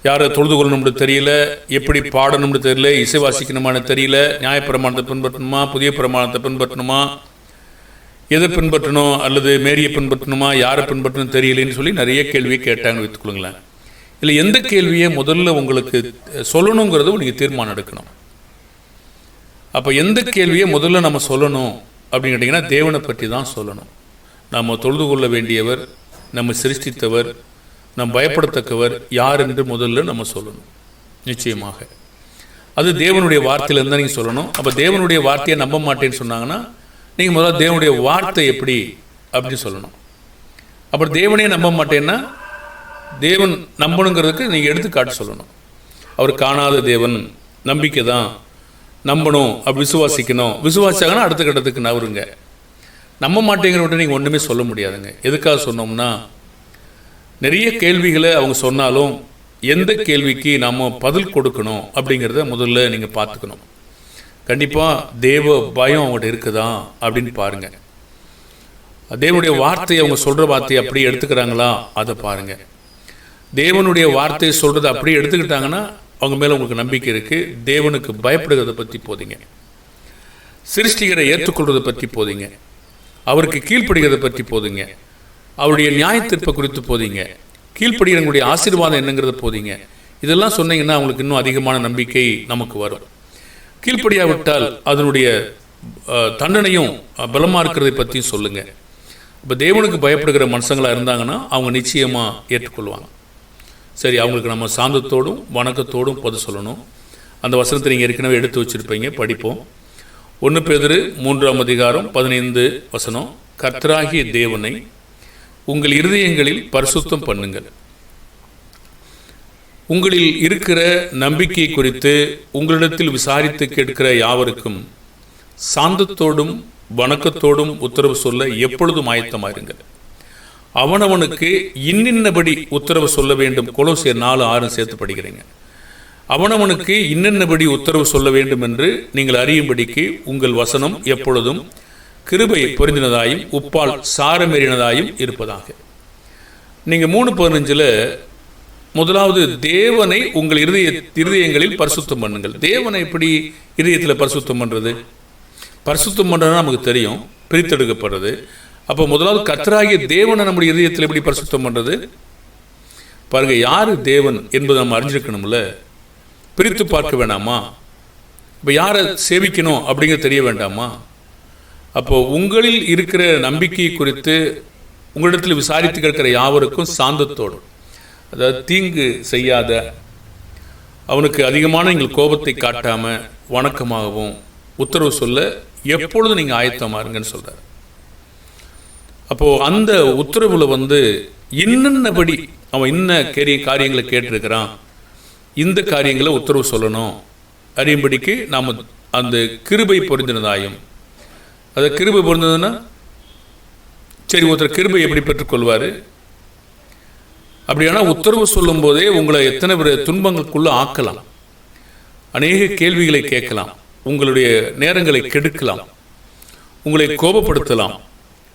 யாரை தொழுது கொள்ளணும்னு தெரியல, எப்படி பாடணும்னு தெரியல, இசை வாசிக்கணுமான்னு தெரியல, நியாயப்பிரமாணத்தை பின்பற்றணுமா, புதிய பிரமாணத்தை பின்பற்றணுமா, எதை பின்பற்றணும், அல்லது மேரியை பின்பற்றணுமா, யாரை பின்பற்றணும் தெரியலன்னு சொல்லி நிறைய கேள்வியை கேட்டாங்கன்னு வைத்துக்கொள்ளுங்களேன். இல்லை, எந்த கேள்வியை முதல்ல உங்களுக்கு சொல்லணுங்கிறத நீங்கள் தீர்மானம் எடுக்கணும். அப்போ எந்த கேள்வியை முதல்ல நம்ம சொல்லணும் அப்படின்னு கேட்டிங்கன்னா தேவனை பற்றி தான் சொல்லணும். நம்ம தொழுது கொள்ள வேண்டியவர், நம்ம சிருஷ்டித்தவர், நம் பயப்படத்தக்கவர் யார் என்று முதல்ல நம்ம சொல்லணும். நிச்சயமாக அது தேவனுடைய வார்த்தையிலேருந்து தான் நீங்கள் சொல்லணும். அப்போ தேவனுடைய வார்த்தையை நம்ப மாட்டேன்னு சொன்னாங்கன்னா நீங்கள் முதல்ல தேவனுடைய வார்த்தை எப்படி அப்படின்னு சொல்லணும். அப்புறம் தேவனே நம்ப மாட்டேன்னா தேவன் நம்பணுங்கிறதுக்கு நீங்கள் எடுத்துக்காட்டு சொல்லணும். அவர் காணாத தேவன், நம்பிக்கை தான், நம்பணும், அப்படி விசுவாசிக்கணும். விசுவாசிச்சாங்கன்னா அடுத்த கட்டத்துக்கு நவருங்க. நம்ப மாட்டேங்கிறவங்க நீங்கள் ஒன்றுமே சொல்ல முடியாதுங்க. எதுக்காக சொன்னோம்னா, நிறைய கேள்விகளை அவங்க சொன்னாலும் எந்த கேள்விக்கு நம்ம பதில் கொடுக்கணும் அப்படிங்கிறத முதல்ல நீங்கள் பார்த்துக்கணும். கண்டிப்பாக தேவ பயம் அவங்கள்ட்ட இருக்குதா அப்படின்னு பாருங்கள். தேவனுடைய வார்த்தையை அவங்க சொல்கிற வார்த்தையை அப்படியே எடுத்துக்கிறாங்களா அதை பாருங்கள். தேவனுடைய வார்த்தையை சொல்கிறத அப்படியே எடுத்துக்கிட்டாங்கன்னா அவங்க மேலே உங்களுக்கு நம்பிக்கை இருக்குது. தேவனுக்கு பயப்படுகிறத பற்றி போதிங்க, சிருஷ்டிகரை ஏற்றுக்கொள்கிறத பற்றி போதிங்க, அவருக்கு கீழ்ப்படுகிறத பற்றி போதிங்க, அவருடைய நியாயத்தீர்ப்பை குறித்து போதிங்க, கீழ்ப்படுகிறவங்களுடைய ஆசீர்வாதம் என்னங்கிறத போதிங்க. இதெல்லாம் சொன்னீங்கன்னா அவங்களுக்கு இன்னும் அதிகமான நம்பிக்கை நமக்கு வரும். கீழ்ப்படியாவிட்டால் அதனுடைய தண்டனையும் பலமாக இருக்கிறதை பற்றியும் சொல்லுங்கள். இப்போ தேவனுக்கு பயப்படுகிற மனுஷங்களாக இருந்தாங்கன்னா அவங்க நிச்சயமாக ஏற்றுக்கொள்வாங்க. சரி, அவங்களுக்கு நம்ம சாந்தத்தோடும் வணக்கத்தோடும் பதில் சொல்லணும். அந்த வசனத்தை நீங்கள் ஏற்கனவே எடுத்து வச்சுருப்பீங்க, படிப்போம். 1 பேதுரு 3:15 கர்த்தராகிய தேவனை உங்கள் இருதயங்களில் பரிசுத்தம் பண்ணுங்கள். உங்களில் இருக்கிற நம்பிக்கை குறித்து உங்களிடத்தில் விசாரித்து கேட்கிற யாவருக்கும் சாந்தத்தோடும் வணக்கத்தோடும் உத்தரவு சொல்ல எப்பொழுதும் ஆயத்தமாயிருங்கள். அவனவனுக்கு இன்னின்னபடி உத்தரவு சொல்ல வேண்டும். கொலோசியர் 4:6 சேர்த்து படிக்கிறீங்க. அவனவனுக்கு இன்னின்னபடி உத்தரவு சொல்ல வேண்டும் என்று நீங்கள் அறியும்படிக்கு உங்கள் வசனம் எப்பொழுதும் கிருபை பொருந்தினதாயும் உப்பால் சாரமேறினதாயும் இருப்பதாக. நீங்கள் 3:15 முதலாவது தேவனை உங்கள் இருதயங்களில் பரிசுத்தம் பண்ணுங்கள். தேவனை எப்படி இருதயத்தில் பரிசுத்தம் பண்ணுறது? பரிசுத்தம் பண்ணுறதுனா நமக்கு தெரியும், பிரித்தெடுக்கப்படுறது. அப்போ முதலாவது கர்த்தராகிய தேவனை நம்முடைய இருதயத்தில் எப்படி பரிசுத்தம் பண்ணுறது? பாருங்க, யார் தேவன் என்பதை நம்ம அறிஞ்சிருக்கணும்ல, பிரித்து பார்க்க வேண்டாமா? இப்போ யாரை சேவிக்கணும் அப்படிங்கிறது தெரிய வேண்டாமா? அப்போது உங்களில் இருக்கிற நம்பிக்கை குறித்து உங்களிடத்தில் விசாரித்து கேட்கிற யாவருக்கும் சாந்தத்தோடும், அதாவது தீங்கு செய்யாத, அவனுக்கு அதிகமான நீங்கள் கோபத்தை காட்டாமல் வணக்கமாகவும் உத்தரவு சொல்ல எப்பொழுதும் நீங்கள் ஆயத்தமாக இருங்கன்னு சொல்கிறார். அப்போது அந்த உத்தரவில் இன்னபடி அவன் இன்ன காரியங்களை கேட்டிருக்கிறான், இந்த காரியங்களை உத்தரவு சொல்லணும் அறியும்படிக்கு நாம் அந்த கிருபை பொருந்தினதாயும். அது கிருபை பொருந்ததுன்னா சரி, ஒருத்தர் கிருபை எப்படி பெற்றுக்கொள்வார்? அப்படியானா உத்தரவு சொல்லும் போதே உங்களை எத்தனை பேர் துன்பங்களுக்குள்ளே ஆக்கலாம், அநேக கேள்விகளை கேட்கலாம், உங்களுடைய நேரங்களை கெடுக்கலாம், உங்களை கோபப்படுத்தலாம்,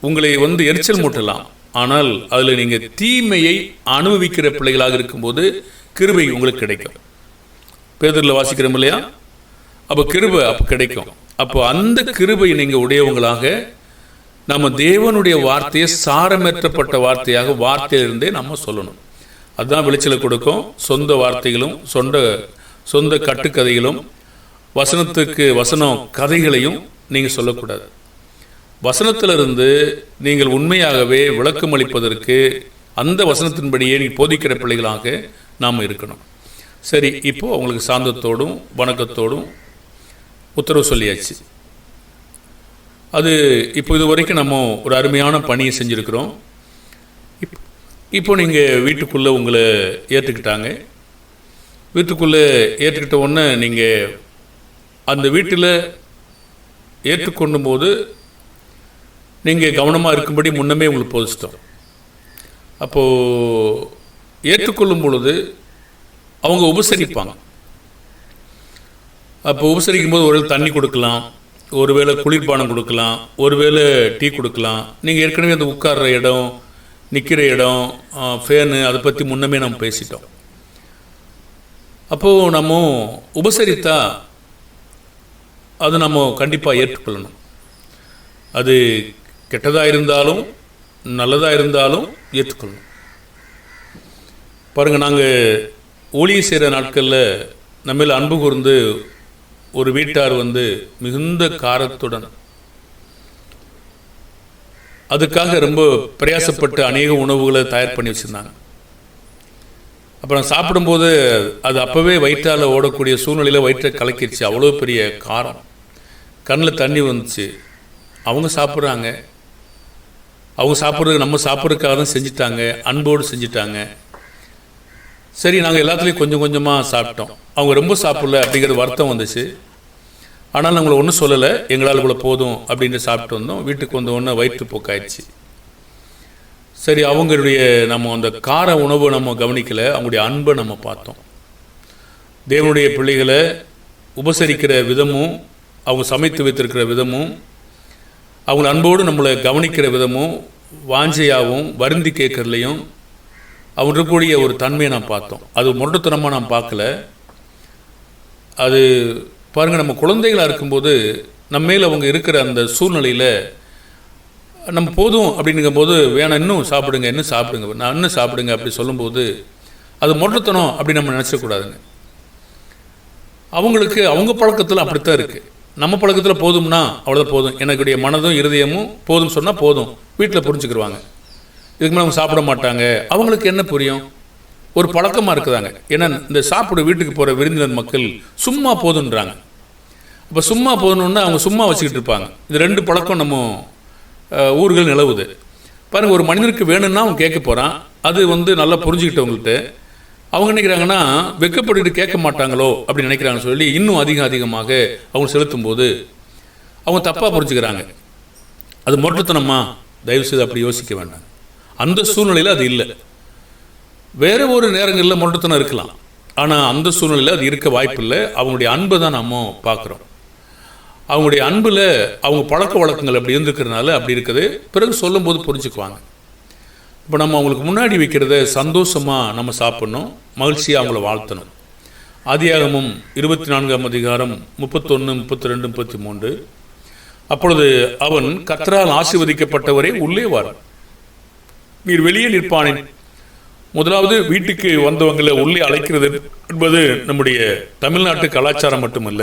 உங்களை எரிச்சல் மூட்டலாம். ஆனால் அதில் நீங்கள் தீமையை அனுபவிக்கிற பிள்ளைகளாக இருக்கும்போது கிருபை உங்களுக்கு கிடைக்கும். பேதுருல வாசிக்கிறோம் இல்லையா? அப்போ கிருபை அப்போ கிடைக்கும். அப்போ அந்த கிருபை நீங்கள் உடையவங்களாக நம்ம தேவனுடைய வார்த்தையை சாரமேற்றப்பட்ட வார்த்தையாக வார்த்தையிலிருந்தே நம்ம சொல்லணும். அதுதான் விளைச்சலை கொடுக்கும். சொந்த வார்த்தைகளும் சொந்த கட்டுக்கதைகளும் வசனத்துக்கு வசனம் கதைகளையும் நீங்கள் சொல்லக்கூடாது. வசனத்திலிருந்து நீங்கள் உண்மையாகவே விளக்கம் அளிப்பதற்கு அந்த வசனத்தின்படியே நீ போதிக்கிற பிள்ளைகளாக நாம் இருக்கணும். சரி, இப்போது அவங்களுக்கு சாந்தத்தோடும் வணக்கத்தோடும் உத்தரவு சொல்லியாச்சு. அது இப்போ இது வரைக்கும் நம்ம ஒரு அருமையான பணியை செஞ்சுருக்கிறோம். இப்போ நீங்கள் வீட்டுக்குள்ளே உங்களை ஏற்றுக்கிட்டாங்க. வீட்டுக்குள்ளே ஏற்றுக்கிட்ட உடனே நீங்கள் அந்த வீட்டில் ஏற்றுக்கொள்ளும் போது நீங்கள் கவனமாக இருக்கும்படி முன்னமே உங்களுக்கு போதிச்சிட்டோம். அப்போது ஏற்றுக்கொள்ளும் பொழுது அவங்க உபசரிப்பாங்க. அப்போ உபசரிக்கும் போது ஒரு தண்ணி கொடுக்கலாம், ஒருவேளை குளிர்பானம் கொடுக்கலாம், ஒருவேளை டீ கொடுக்கலாம். நீங்கள் ஏற்கனவே அந்த உட்கார்ற இடம், நிற்கிற இடம், ஃபேனு, அதை பற்றி முன்னமே நம்ம பேசிட்டோம். அப்போது நம்ம உபசரித்தா அது நம்ம கண்டிப்பாக ஏற்றுக்கொள்ளணும். அது கெட்டதாக இருந்தாலும் நல்லதாக இருந்தாலும் ஏற்றுக்கொள்ளணும். பாருங்கள், நாங்கள் ஊழியம் செய்கிற நாட்களில் நம்மள அன்பு கூர்ந்து ஒரு வீட்டார் மிகுந்த காரத்துடன் அதுக்காக ரொம்ப பிரயாசப்பட்டு அநேக உணவுகளை தயார் பண்ணி வச்சுருந்தாங்க. அப்புறம் சாப்பிடும்போது அது அப்போவே வயிற்றால் ஓடக்கூடிய சூழ்நிலையில் வயிற்றை கலக்கிடுச்சு. அவ்வளோ பெரிய காரம், கண்ணில் தண்ணி வந்துச்சு. அவங்க சாப்பிட்றாங்க, அவங்க சாப்பிட்றது நம்ம சாப்பிட்றதுக்காக தான் செஞ்சுட்டாங்க, அன்போடு செஞ்சுட்டாங்க. சரி, நாங்கள் எல்லாத்துலேயும் கொஞ்சம் கொஞ்சமாக சாப்பிட்டோம். அவங்க ரொம்ப சாப்பிடல அப்படிங்கிற வருத்தம் வந்துச்சு. ஆனால் நாங்கள் ஒன்றும் சொல்லலை, எங்களால் இவ்வளோ போதும் அப்படின்னு சாப்பிட்டு வந்தோம். வீட்டுக்கு வந்த உடனே வயிற்றுப்போக்காயிடுச்சு. சரி, அவங்களுடைய நம்ம அந்த கார உணவை நம்ம கவனிக்கலை, அவங்களுடைய அன்பை நம்ம பார்த்தோம். தேவனுடைய பிள்ளைகளை உபசரிக்கிற விதமும், அவங்க சமைத்து வைத்திருக்கிற விதமும், அவங்கள அன்போடு நம்மளை கவனிக்கிற விதமும், வாஞ்சையாகவும் வருந்தி கேட்கறதுலையும் அவங்க இருக்கக்கூடிய ஒரு தன்மையை நாம் பார்த்தோம். அது முரட்டுத்தனமாக நாம் பார்க்கல. அது பாருங்கள், நம்ம குழந்தைகளாக இருக்கும்போது நம்ம மேல் அவங்க இருக்கிற அந்த சூழ்நிலையில் நம்ம போதும் அப்படிங்கும்போது வேணாம், இன்னும் சாப்பிடுங்க, இன்னும் சாப்பிடுங்க, நான் இன்னும் சாப்பிடுங்க அப்படி சொல்லும்போது அது முரட்டுத்தனம் அப்படி நம்ம நினச்சக்கூடாதுங்க. அவங்களுக்கு அவங்க பழக்கத்தில் அப்படித்தான் இருக்குது. நம்ம பழக்கத்தில் போதும்னா அவ்வளோதான், போதும், எனக்குடைய மனதும் இருதயமும் போதும் சொன்னால் போதும், வீட்டில் புரிஞ்சுக்கிடுவாங்க. இதுக்கு மேலே அவங்க சாப்பிட மாட்டாங்க. அவங்களுக்கு என்ன புரியும்? ஒரு பழக்கமாக இருக்குதாங்க. ஏன்னா இந்த சாப்பிட வீட்டுக்கு போகிற விருந்தினர் மக்கள் சும்மா போதுன்றாங்க. அப்போ சும்மா போதுன்னா அவங்க சும்மா வச்சுக்கிட்டு இருப்பாங்க. இது ரெண்டு பழக்கம் நம்ம ஊர்கள் நிலவுது. பாருங்கள், ஒரு மனிதனுக்கு வேணும்னா அவன் கேட்க போகிறான். அது நல்லா புரிஞ்சுக்கிட்டவங்கள்ட்ட அவங்க நினைக்கிறாங்கன்னா வெக்கப்பட்டு கேட்க மாட்டாங்களோ அப்படி நினைக்கிறாங்கன்னு சொல்லி இன்னும் அதிகமாக அவங்க செலுத்தும் போது அவங்க தப்பாக புரிஞ்சுக்கிறாங்க. அது மொட்டத்தனமா? தயவுசெய்து அப்படி யோசிக்க வேண்டாம். அந்த சூழ்நிலையில் அது இல்லை. வேறு ஒரு நேரங்களில் மொட்டத்தனம் இருக்கலாம், ஆனால் அந்த சூழ்நிலையில் அது இருக்க வாய்ப்பில்லை. அவங்களுடைய அன்பை தான் நம்ம பார்க்குறோம். அவங்களுடைய அன்பில் அவங்க பழக்க வழக்கங்கள் அப்படி இருந்துக்கிறதுனால அப்படி இருக்குது. பிறகு சொல்லும்போது புரிஞ்சுக்குவாங்க. இப்போ நம்ம அவங்களுக்கு முன்னாடி வைக்கிறத சந்தோஷமாக நம்ம சாப்பிட்ணும், மகிழ்ச்சியாக அவங்கள வாழ்த்தணும். ஆதியாகமம் 24ஆம் அதிகாரம் 31, 32, 33. அப்பொழுது அவன், கர்த்தரால் ஆசீர்வதிக்கப்பட்டவரே உள்ளே வார், நீர் வெளியே நிற்பானேன். முதலாவது வீட்டுக்கு வந்தவங்களை உள்ளே அழைக்கிறது என்பது நம்முடைய தமிழ்நாட்டு கலாச்சாரம் மட்டுமல்ல,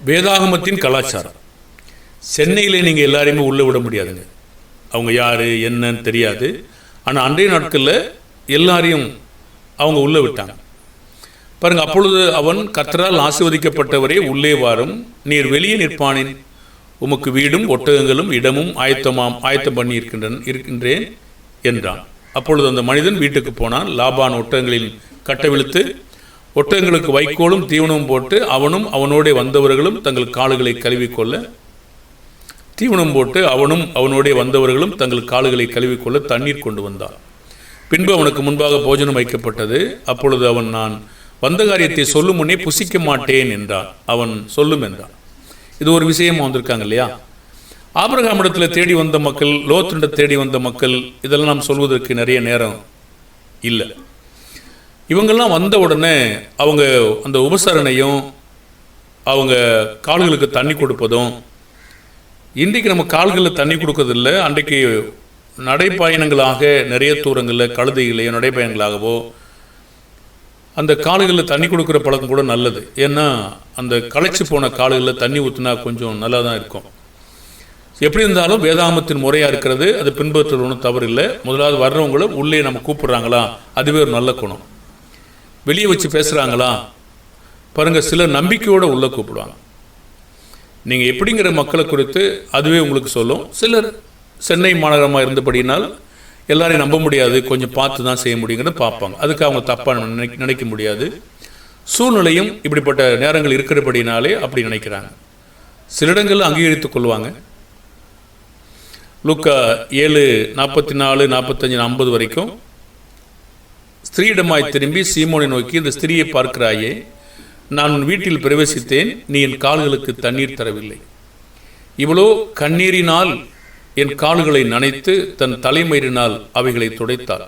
வேதாகமத்தின் கலாச்சாரம். சென்னையில் நீங்கள் எல்லாரையுமே உள்ளே விட முடியாதுங்க. அவங்க யார் என்னன்னு தெரியாது. ஆனால் அன்றைய நாட்களில் எல்லாரையும் அவங்க உள்ளே விட்டாங்க பாருங்க. அப்பொழுது அவன், கர்த்தரால் ஆசீர்வதிக்கப்பட்டவரே உள்ளே வாரும், நீர் வெளியே நிற்பானேன். உமக்கு வீடும் ஒட்டகங்களும் இடமும் ஆயத்தம் பண்ணி இருக்கின்றேன் என்றான். அப்பொழுது அந்த மனிதன் வீட்டுக்கு போனான். லாபான் ஒட்டகங்களில் கட்டவிழ்த்து ஒட்டகங்களுக்கு வைக்கோலும் தீவனமும் போட்டு அவனும் அவனோட வந்தவர்களும் தங்கள் கால்களை கழுவிக்கொள்ள தங்கள் கால்களை கழுவிக்கொள்ள தண்ணீர் கொண்டு வந்தான். பின்பு அவனுக்கு முன்பாக போஜனம் வைக்கப்பட்டது. அப்பொழுது அவன், நான் வந்த காரியத்தை சொல்லும் முன்னே புசிக்க மாட்டேன் என்றான். அவன், சொல்லும் என்றான். இது ஒரு விஷயமா வந்திருக்காங்க இல்லையா? ஆபிரகாமிடத்தில் தேடி வந்த மக்கள், லோத்திட தேடி வந்த மக்கள், இதெல்லாம் நாம் சொல்வதற்கு நிறைய நேரம் இல்லை. இவங்கெல்லாம் வந்த உடனே அவங்க அந்த உபசரணையும் அவங்க கால்களுக்கு தண்ணி கொடுப்பதும், இன்றைக்கு நம்ம கால்களில் தண்ணி கொடுக்கறதில்லை. அன்றைக்கு நடைப்பயணங்களாக நிறைய தூரங்களில் கழுதைகளையோ நடைப்பயணங்களாகவோ அந்த கால்களில் தண்ணி கொடுக்குற பழக்கம் கூட நல்லது. ஏன்னா அந்த களைச்சி போன கால்களில் தண்ணி ஊற்றினா கொஞ்சம் நல்லா தான் இருக்கும். எப்படி இருந்தாலும் வேதாகமத்தின் முறையாக இருக்கிறது, அது பின்பற்றுறது ஒன்றும் தவறு இல்லை. முதலாவது வர்றவங்களும் உள்ளே நம்ம கூப்பிட்றாங்களா, அதுவே ஒரு நல்ல குணம். வெளியே வச்சு பேசுகிறாங்களா பாருங்கள், சிலர் நம்பிக்கையோடு உள்ளே கூப்பிடுவாங்க. நீங்கள் எப்படிங்கிற மக்களை குறித்து அதுவே உங்களுக்கு சொல்லும். சிலர் சென்னை மாநகரமாக இருந்தபடினால் எல்லாரையும் நம்ப முடியாது, கொஞ்சம் பார்த்து தான் செய்ய முடியுங்கிறத பார்ப்பாங்க. அதுக்கு அவங்க தப்பாக நினைக்க முடியாது. சூழ்நிலையும் இப்படிப்பட்ட நேரங்கள் இருக்கிறபடினாலே அப்படி நினைக்கிறாங்க. சில இடங்களில் அங்கீகரித்துக் கொள்வாங்க. லூக்கா 7:44, 45, 50 வரைக்கும் ஸ்திரீயிடமாய் திரும்பி சீமோனை நோக்கி, இந்த ஸ்திரீயை பார்க்கிறாயே, நான் உன் வீட்டில் பிரவேசித்தேன், நீ என் கால்களுக்கு தண்ணீர் தரவில்லை. இவ்வளோ கண்ணீரினால் என் கால்களை நனைத்து தன் தலைமயிரினால் அவைகளை துடைத்தாள்.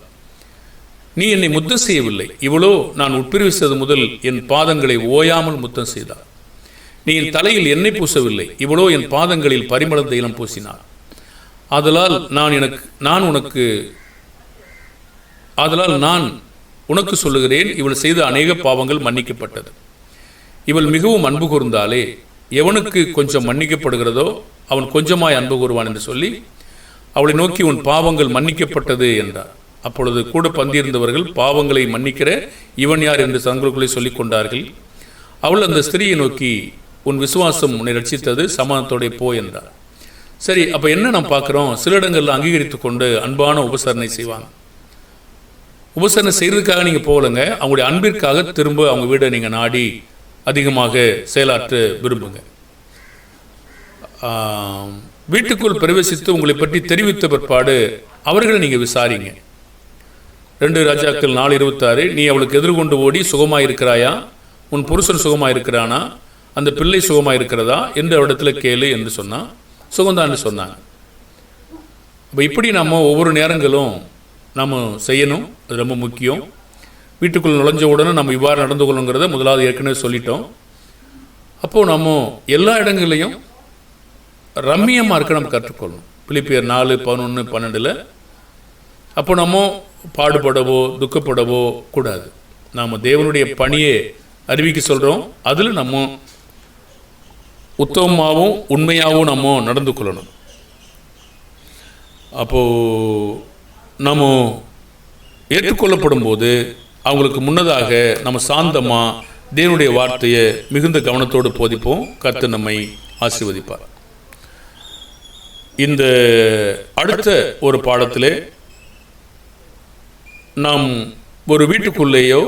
நீ என்னை முத்தம் செய்யவில்லை. இவ்வளோ நான் உட்பிரவேசித்தது முதல் என் பாதங்களை ஓயாமல் முத்தம் செய்தாள். நீ என் தலையில் எண்ணெய் பூசவில்லை. இவ்வளோ என் பாதங்களில் பரிமள தைலம் பூசினாள். ஆதலால் நான் உனக்கு சொல்லுகிறேன், இவள் செய்த அநேக பாவங்கள் மன்னிக்கப்பட்டது. இவள் மிகவும் அன்பு கூர்ந்தாலே, எவனுக்கு கொஞ்சம் மன்னிக்கப்படுகிறதோ அவன் கொஞ்சமாய் அன்பு கூறுவான் என்று சொல்லி அவளை நோக்கி, உன் பாவங்கள் மன்னிக்கப்பட்டது என்றார். அப்பொழுது கூட பந்தியிருந்தவர்கள், பாவங்களை மன்னிக்கிற இவன் யார் என்று தங்களுக்குள்ளே சொல்லிக் கொண்டார்கள். அவள் அந்த ஸ்திரியை நோக்கி, உன் விசுவாசம் உன்னை ரட்சித்தது, சமாதானத்தோட போ என்றார். சரி, அப்போ என்ன நாம் பார்க்குறோம்? சில இடங்களில் அங்கீகரித்து கொண்டு அன்பான உபசரணை செய்வாங்க. உபசரணை செய்கிறதுக்காக நீங்கள் போகலைங்க, அவங்களுடைய அன்பிற்காக திரும்ப அவங்க வீடை நீங்கள் நாடி அதிகமாக செயலாற்ற விரும்புங்க. வீட்டுக்குள் பிரவேசித்து உங்களை பற்றி தெரிவித்த பிற்பாடு அவர்களை நீங்கள் விசாரிங்க. 2 ராஜாக்கள் 4:26, நீ அவளுக்கு எதிர்கொண்டு ஓடி, சுகமாக இருக்கிறாயா, உன் புருஷன் சுகமாக இருக்கிறானா, அந்த பிள்ளை சுகமாக இருக்கிறதா என்று அவரிடத்துல கேளு என்று சொன்னால் சுகந்தான்னு சொன்னாங்க. அப்போ இப்படி நம்ம ஒவ்வொரு நேரங்களும் நம்ம செய்யணும். அது ரொம்ப முக்கியம். வீட்டுக்குள் நுழைஞ்ச உடனே நம்ம இவ்வாறு நடந்து கொள்ளுங்கிறத முதலாவது ஏற்கனவே சொல்லிட்டோம். அப்போது நம்ம எல்லா இடங்களையும் ரம்மியமாக இருக்க நம்ம கற்றுக்கொள்ளணும். பிலிப்பியர் 4:11, 12. அப்போ நம்ம பாடுபடவோ துக்கப்படவோ கூடாது. நாம் தேவனுடைய பணியை அறிவிக்க சொல்கிறோம். அதில் நம்ம உத்தமமாகவும் உண்மையாகவும் நம்ம நடந்து கொள்ளணும். அப்போது நம்ம ஏற்றுக்கொள்ளப்படும் போது அவங்களுக்கு முன்னதாக நம்ம சாந்தமாக தேவனுடைய வார்த்தையை மிகுந்த கவனத்தோடு போதிப்போம். கர்த்தர் நம்மை ஆசீர்வதிப்பார். இந்த அடுத்த ஒரு பாடத்திலே நாம் ஒரு வீட்டுக்குள்ளேயோ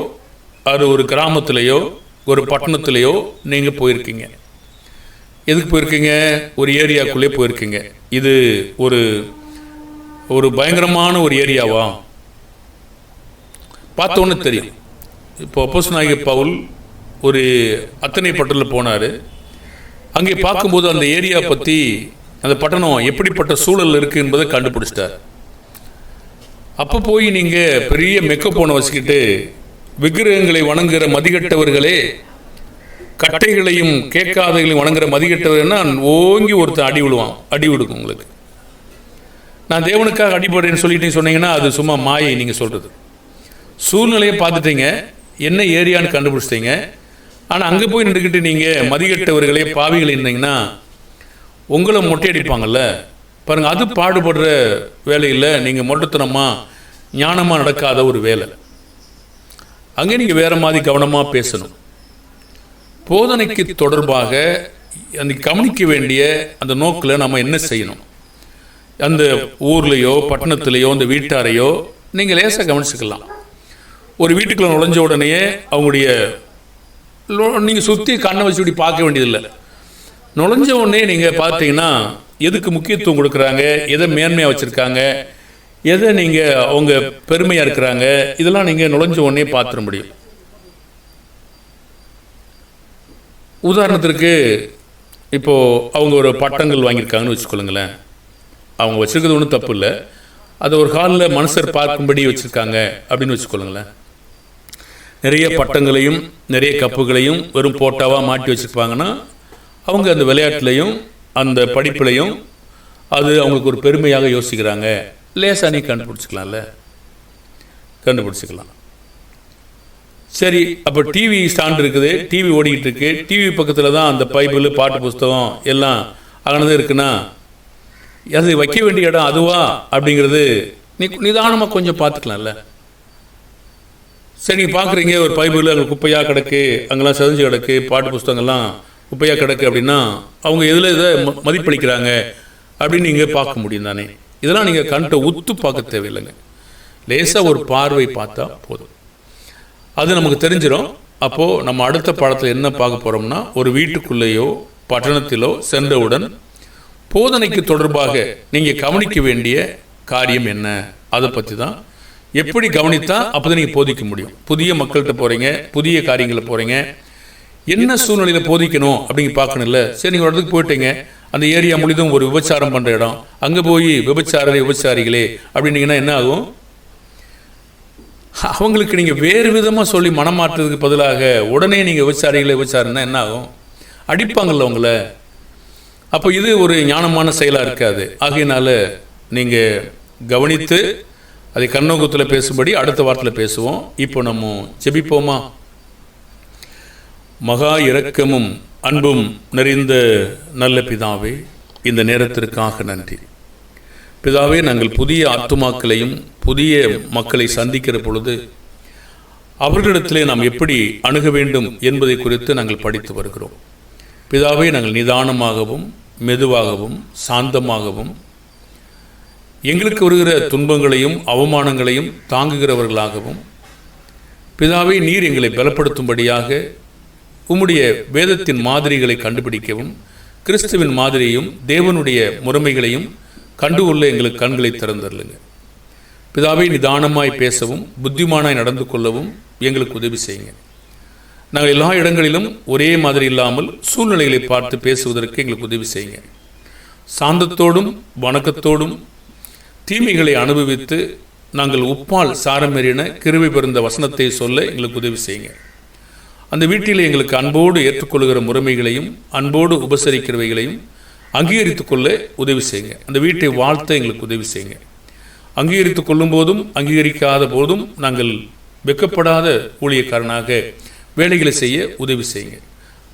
அது ஒரு கிராமத்திலேயோ ஒரு பட்டணத்திலேயோ நீங்கள் போயிருக்கீங்க. எதுக்கு போயிருக்கீங்க? ஒரு ஏரியாக்குள்ளே போயிருக்கீங்க. இது ஒரு ஒரு பயங்கரமான ஒரு ஏரியாவா? பார்த்தோன்னு தெரியும். இப்போ அப்போஸ்தலனாகிய பவுல் ஒரு அத்தனை பட்டணத்தில் போனார். அங்கே பார்க்கும்போது அந்த ஏரியா பற்றி, அந்த பட்டணம் எப்படிப்பட்ட சூழல் இருக்குது என்பதை கண்டுபிடிச்சிட்டார். அப்போ போய் நீங்கள் பெரிய மெக்கப்போனை வச்சுக்கிட்டு விக்கிரகங்களை வணங்குகிற மதிகட்டவர்களே, கட்டைகளையும் கேட்காதகளையும் வணங்குற மதிகட்டவர்கள்னா ஓங்கி ஒருத்தர் அடி விடுக்கும் உங்களுக்கு. நான் தேவனுக்காக அடிபடுறேன்னு சொல்லிட்டு சொன்னீங்கன்னா அது சும்மா மாயை. நீங்கள் சொல்கிறது சூழ்நிலையை பார்த்துட்டீங்க, என்ன ஏரியான்னு கண்டுபிடிச்சிட்டீங்க. ஆனால் அங்கே போய் நின்றுக்கிட்டு நீங்கள் மதிகட்டவர்களே பாவிகள் இருந்தீங்கன்னா உங்களை மொட்டையடிப்பாங்கல்ல பாருங்கள். அது பாடுபடுற வேலையில் நீங்கள் மொட்டத்தனமாக ஞானமாக நடக்காத ஒரு வேலை. அங்கே நீங்கள் வேறு மாதிரி கவனமாக பேசணும். போதனைக்கு தொடர்பாக அந்த கவனிக்க வேண்டிய அந்த நோக்கில் நம்ம என்ன செய்யணும்? அந்த ஊர்லேயோ பட்டணத்துலேயோ அந்த வீட்டாரையோ நீங்கள் லேசாக கவனிச்சுக்கலாம். ஒரு வீட்டுக்குள்ளே நுழைஞ்ச உடனே அவங்களுடைய நீங்கள் சுற்றி கண்ணை வச்சு இப்படி பார்க்க வேண்டியதில்லை. நுழைஞ்ச உடனே நீங்கள் பார்த்தீங்கன்னா எதுக்கு முக்கியத்துவம் கொடுக்குறாங்க, எதை மேன்மையாக வச்சுருக்காங்க, எதை நீங்கள் அவங்க பெருமையாக இருக்கிறாங்க, இதெல்லாம் நீங்கள் நுழைஞ்ச உடனே பார்த்துட முடியும். உதாரணத்திற்கு இப்போது அவங்க ஒரு பட்டங்கள் வாங்கியிருக்காங்கன்னு வச்சுக்கொள்ளுங்களேன். அவங்க வச்சுருக்கிறது ஒன்றும் தப்பு இல்லை. அதை ஒரு ஹாலில் மனுஷர் பார்க்கும்படி வச்சுருக்காங்க அப்படின்னு வச்சுக்கொள்ளுங்களேன். நிறைய பட்டங்களையும் நிறைய கப்புகளையும் வெறும் போட்டாவாக மாட்டி வச்சுருப்பாங்கன்னா அவங்க அந்த விளையாட்டுலையும் அந்த படிப்புலையும் அது அவங்களுக்கு ஒரு பெருமையாக யோசிக்கிறாங்க. லேசாக நீ கண்டுபிடிச்சிக்கலாம். சரி, அப்போ டிவி ஸ்டாண்ட் இருக்குது, டிவி ஓடிக்கிட்டு இருக்கு, டிவி பக்கத்தில் தான் அந்த பைபிள் பாட்டு புஸ்தகம் எல்லாம் அங்கனதான் இருக்குன்னா அது வைக்க வேண்டிய இடம் அதுவா அப்படிங்கிறது நிதானமாக கொஞ்சம் பார்த்துக்கலாம்ல. சரி, நீங்கள் பார்க்குறீங்க ஒரு பைபிள் அங்கே குப்பையாக கிடக்கு, அங்கெல்லாம் செதஞ்சு கிடக்கு, பாட்டு புஸ்தகங்கள்லாம் குப்பையாக கிடக்கு அப்படின்னா அவங்க எதில் இதை மதிப்பளிக்கிறாங்க அப்படின்னு நீங்கள் பார்க்க முடியும் தானே. இதெல்லாம் நீங்கள் கண்ட்டை உத்து பார்க்க தேவையில்லைங்க. லேசாக ஒரு பார்வை பார்த்தா போதும், அது நமக்கு தெரிஞ்சிடும். அப்போது நம்ம அடுத்த பாடத்தில் என்ன பார்க்க போகிறோம்னா, ஒரு வீட்டுக்குள்ளேயோ பட்டணத்திலோ சென்றவுடன் போதனைக்கு தொடர்பாக நீங்கள் கவனிக்க வேண்டிய காரியம் என்ன, அதை பற்றி தான். எப்படி கவனித்தா அப்போ தான் நீங்கள் போதிக்க முடியும். புதிய மக்கள்கிட்ட போகிறீங்க, புதிய காரியங்களை போகிறீங்க, என்ன சூழ்நிலையில் போதிக்கணும் அப்படிங்க பார்க்கணும்ல. சரி, நீங்கள் ஒரு இடத்துக்கு போயிட்டீங்க, அந்த ஏரியா முழுதும் ஒரு விபச்சாரம் பண்ணுற இடம், அங்கே போய் விபச்சாரிகளே அப்படின்னீங்கன்னா என்ன ஆகும்? அவங்களுக்கு நீங்கள் வேறு விதமாக சொல்லி மனமாற்றுறதுக்கு பதிலாக உடனே நீங்கள் விபச்சாரம்னா என்ன ஆகும்? அடிப்பாங்கள்ல உங்களை. அப்போ இது ஒரு ஞானமான செயலாக இருக்காது. ஆகையினால நீங்கள் கவனித்து அதை கண்ணோக்கத்தில் பேசும்படி அடுத்த வாரத்தில் பேசுவோம். இப்போ நம்ம ஜெபிப்போமா? மகா இரக்கமும் அன்பும் நிறைந்த நல்ல பிதாவே, இந்த நேரத்திற்காக நன்றி. பிதாவே, நாங்கள் புதிய ஆத்துமாக்களையும் புதிய மக்களை சந்திக்கிற பொழுது அவர்களிடத்திலே நாம் எப்படி அணுக வேண்டும் என்பதை குறித்து நாங்கள் படித்து வருகிறோம். பிதாவே, நாங்கள் நிதானமாகவும் மெதுவாகவும் சாந்தமாகவும் எங்களுக்கு வருகிற துன்பங்களையும் அவமானங்களையும் தாங்குகிறவர்களாகவும், பிதாவே, நீர் எங்களை பலப்படுத்தும்படியாக உம்முடைய வேதத்தின் மாதிரிகளை கண்டுபிடிக்கவும், கிறிஸ்துவின் மாதிரியையும் தேவனுடைய முறைமைகளையும் கண்டுகொள்ள எங்களுக்கு கண்களை திறந்தருளுங்க. பிதாவே, நிதானமாய் பேசவும் புத்திமானாய் நடந்து கொள்ளவும் எங்களுக்கு உதவி செய்யுங்க. நாங்கள் எல்லா இடங்களிலும் ஒரே மாதிரி இல்லாமல் சூழ்நிலைகளை பார்த்து பேசுவதற்கு எங்களுக்கு உதவி செய்யுங்க. சாந்தத்தோடும் வணக்கத்தோடும் தீமைகளை அனுபவித்து நாங்கள் உப்பால் சாரமேறின கிருபை பெறுந்த வசனத்தை சொல்ல எங்களுக்கு உதவி செய்யுங்க. அந்த வீட்டில் எங்களுக்கு அன்போடு ஏற்றுக்கொள்கிற முறைமைகளையும் அன்போடு உபசரிக்கிறவைகளையும் அங்கீகரித்து கொள்ள உதவி செய்யுங்க. அந்த வீட்டை வாழ்த்த எங்களுக்கு உதவி செய்யுங்க. அங்கீகரித்து கொள்ளும் போதும் அங்கீகரிக்காத போதும் நாங்கள் வெக்கப்படாத ஊழியக்காரனாக வேலைகளை செய்ய உதவி செய்யுங்க.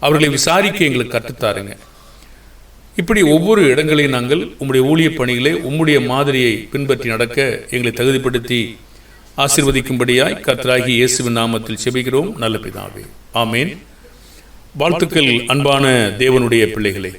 அவர்களை விசாரிக்க எங்களுக்கு கற்றுத்தாருங்க. இப்படி ஒவ்வொரு இடங்களையும் நாங்கள் உம்முடைய ஊழிய பணிகளை உம்முடைய மாதிரியை பின்பற்றி நடக்க எங்களை தகுதிப்படுத்தி ஆசீர்வதிக்கும்படியாய் கர்த்தராகிய இயேசுவின் நாமத்தில் செபிக்கிறோம் நல்ல பிதாவே, ஆமேன். வாழ்த்துக்கள் அன்பான தேவனுடைய பிள்ளைகளே.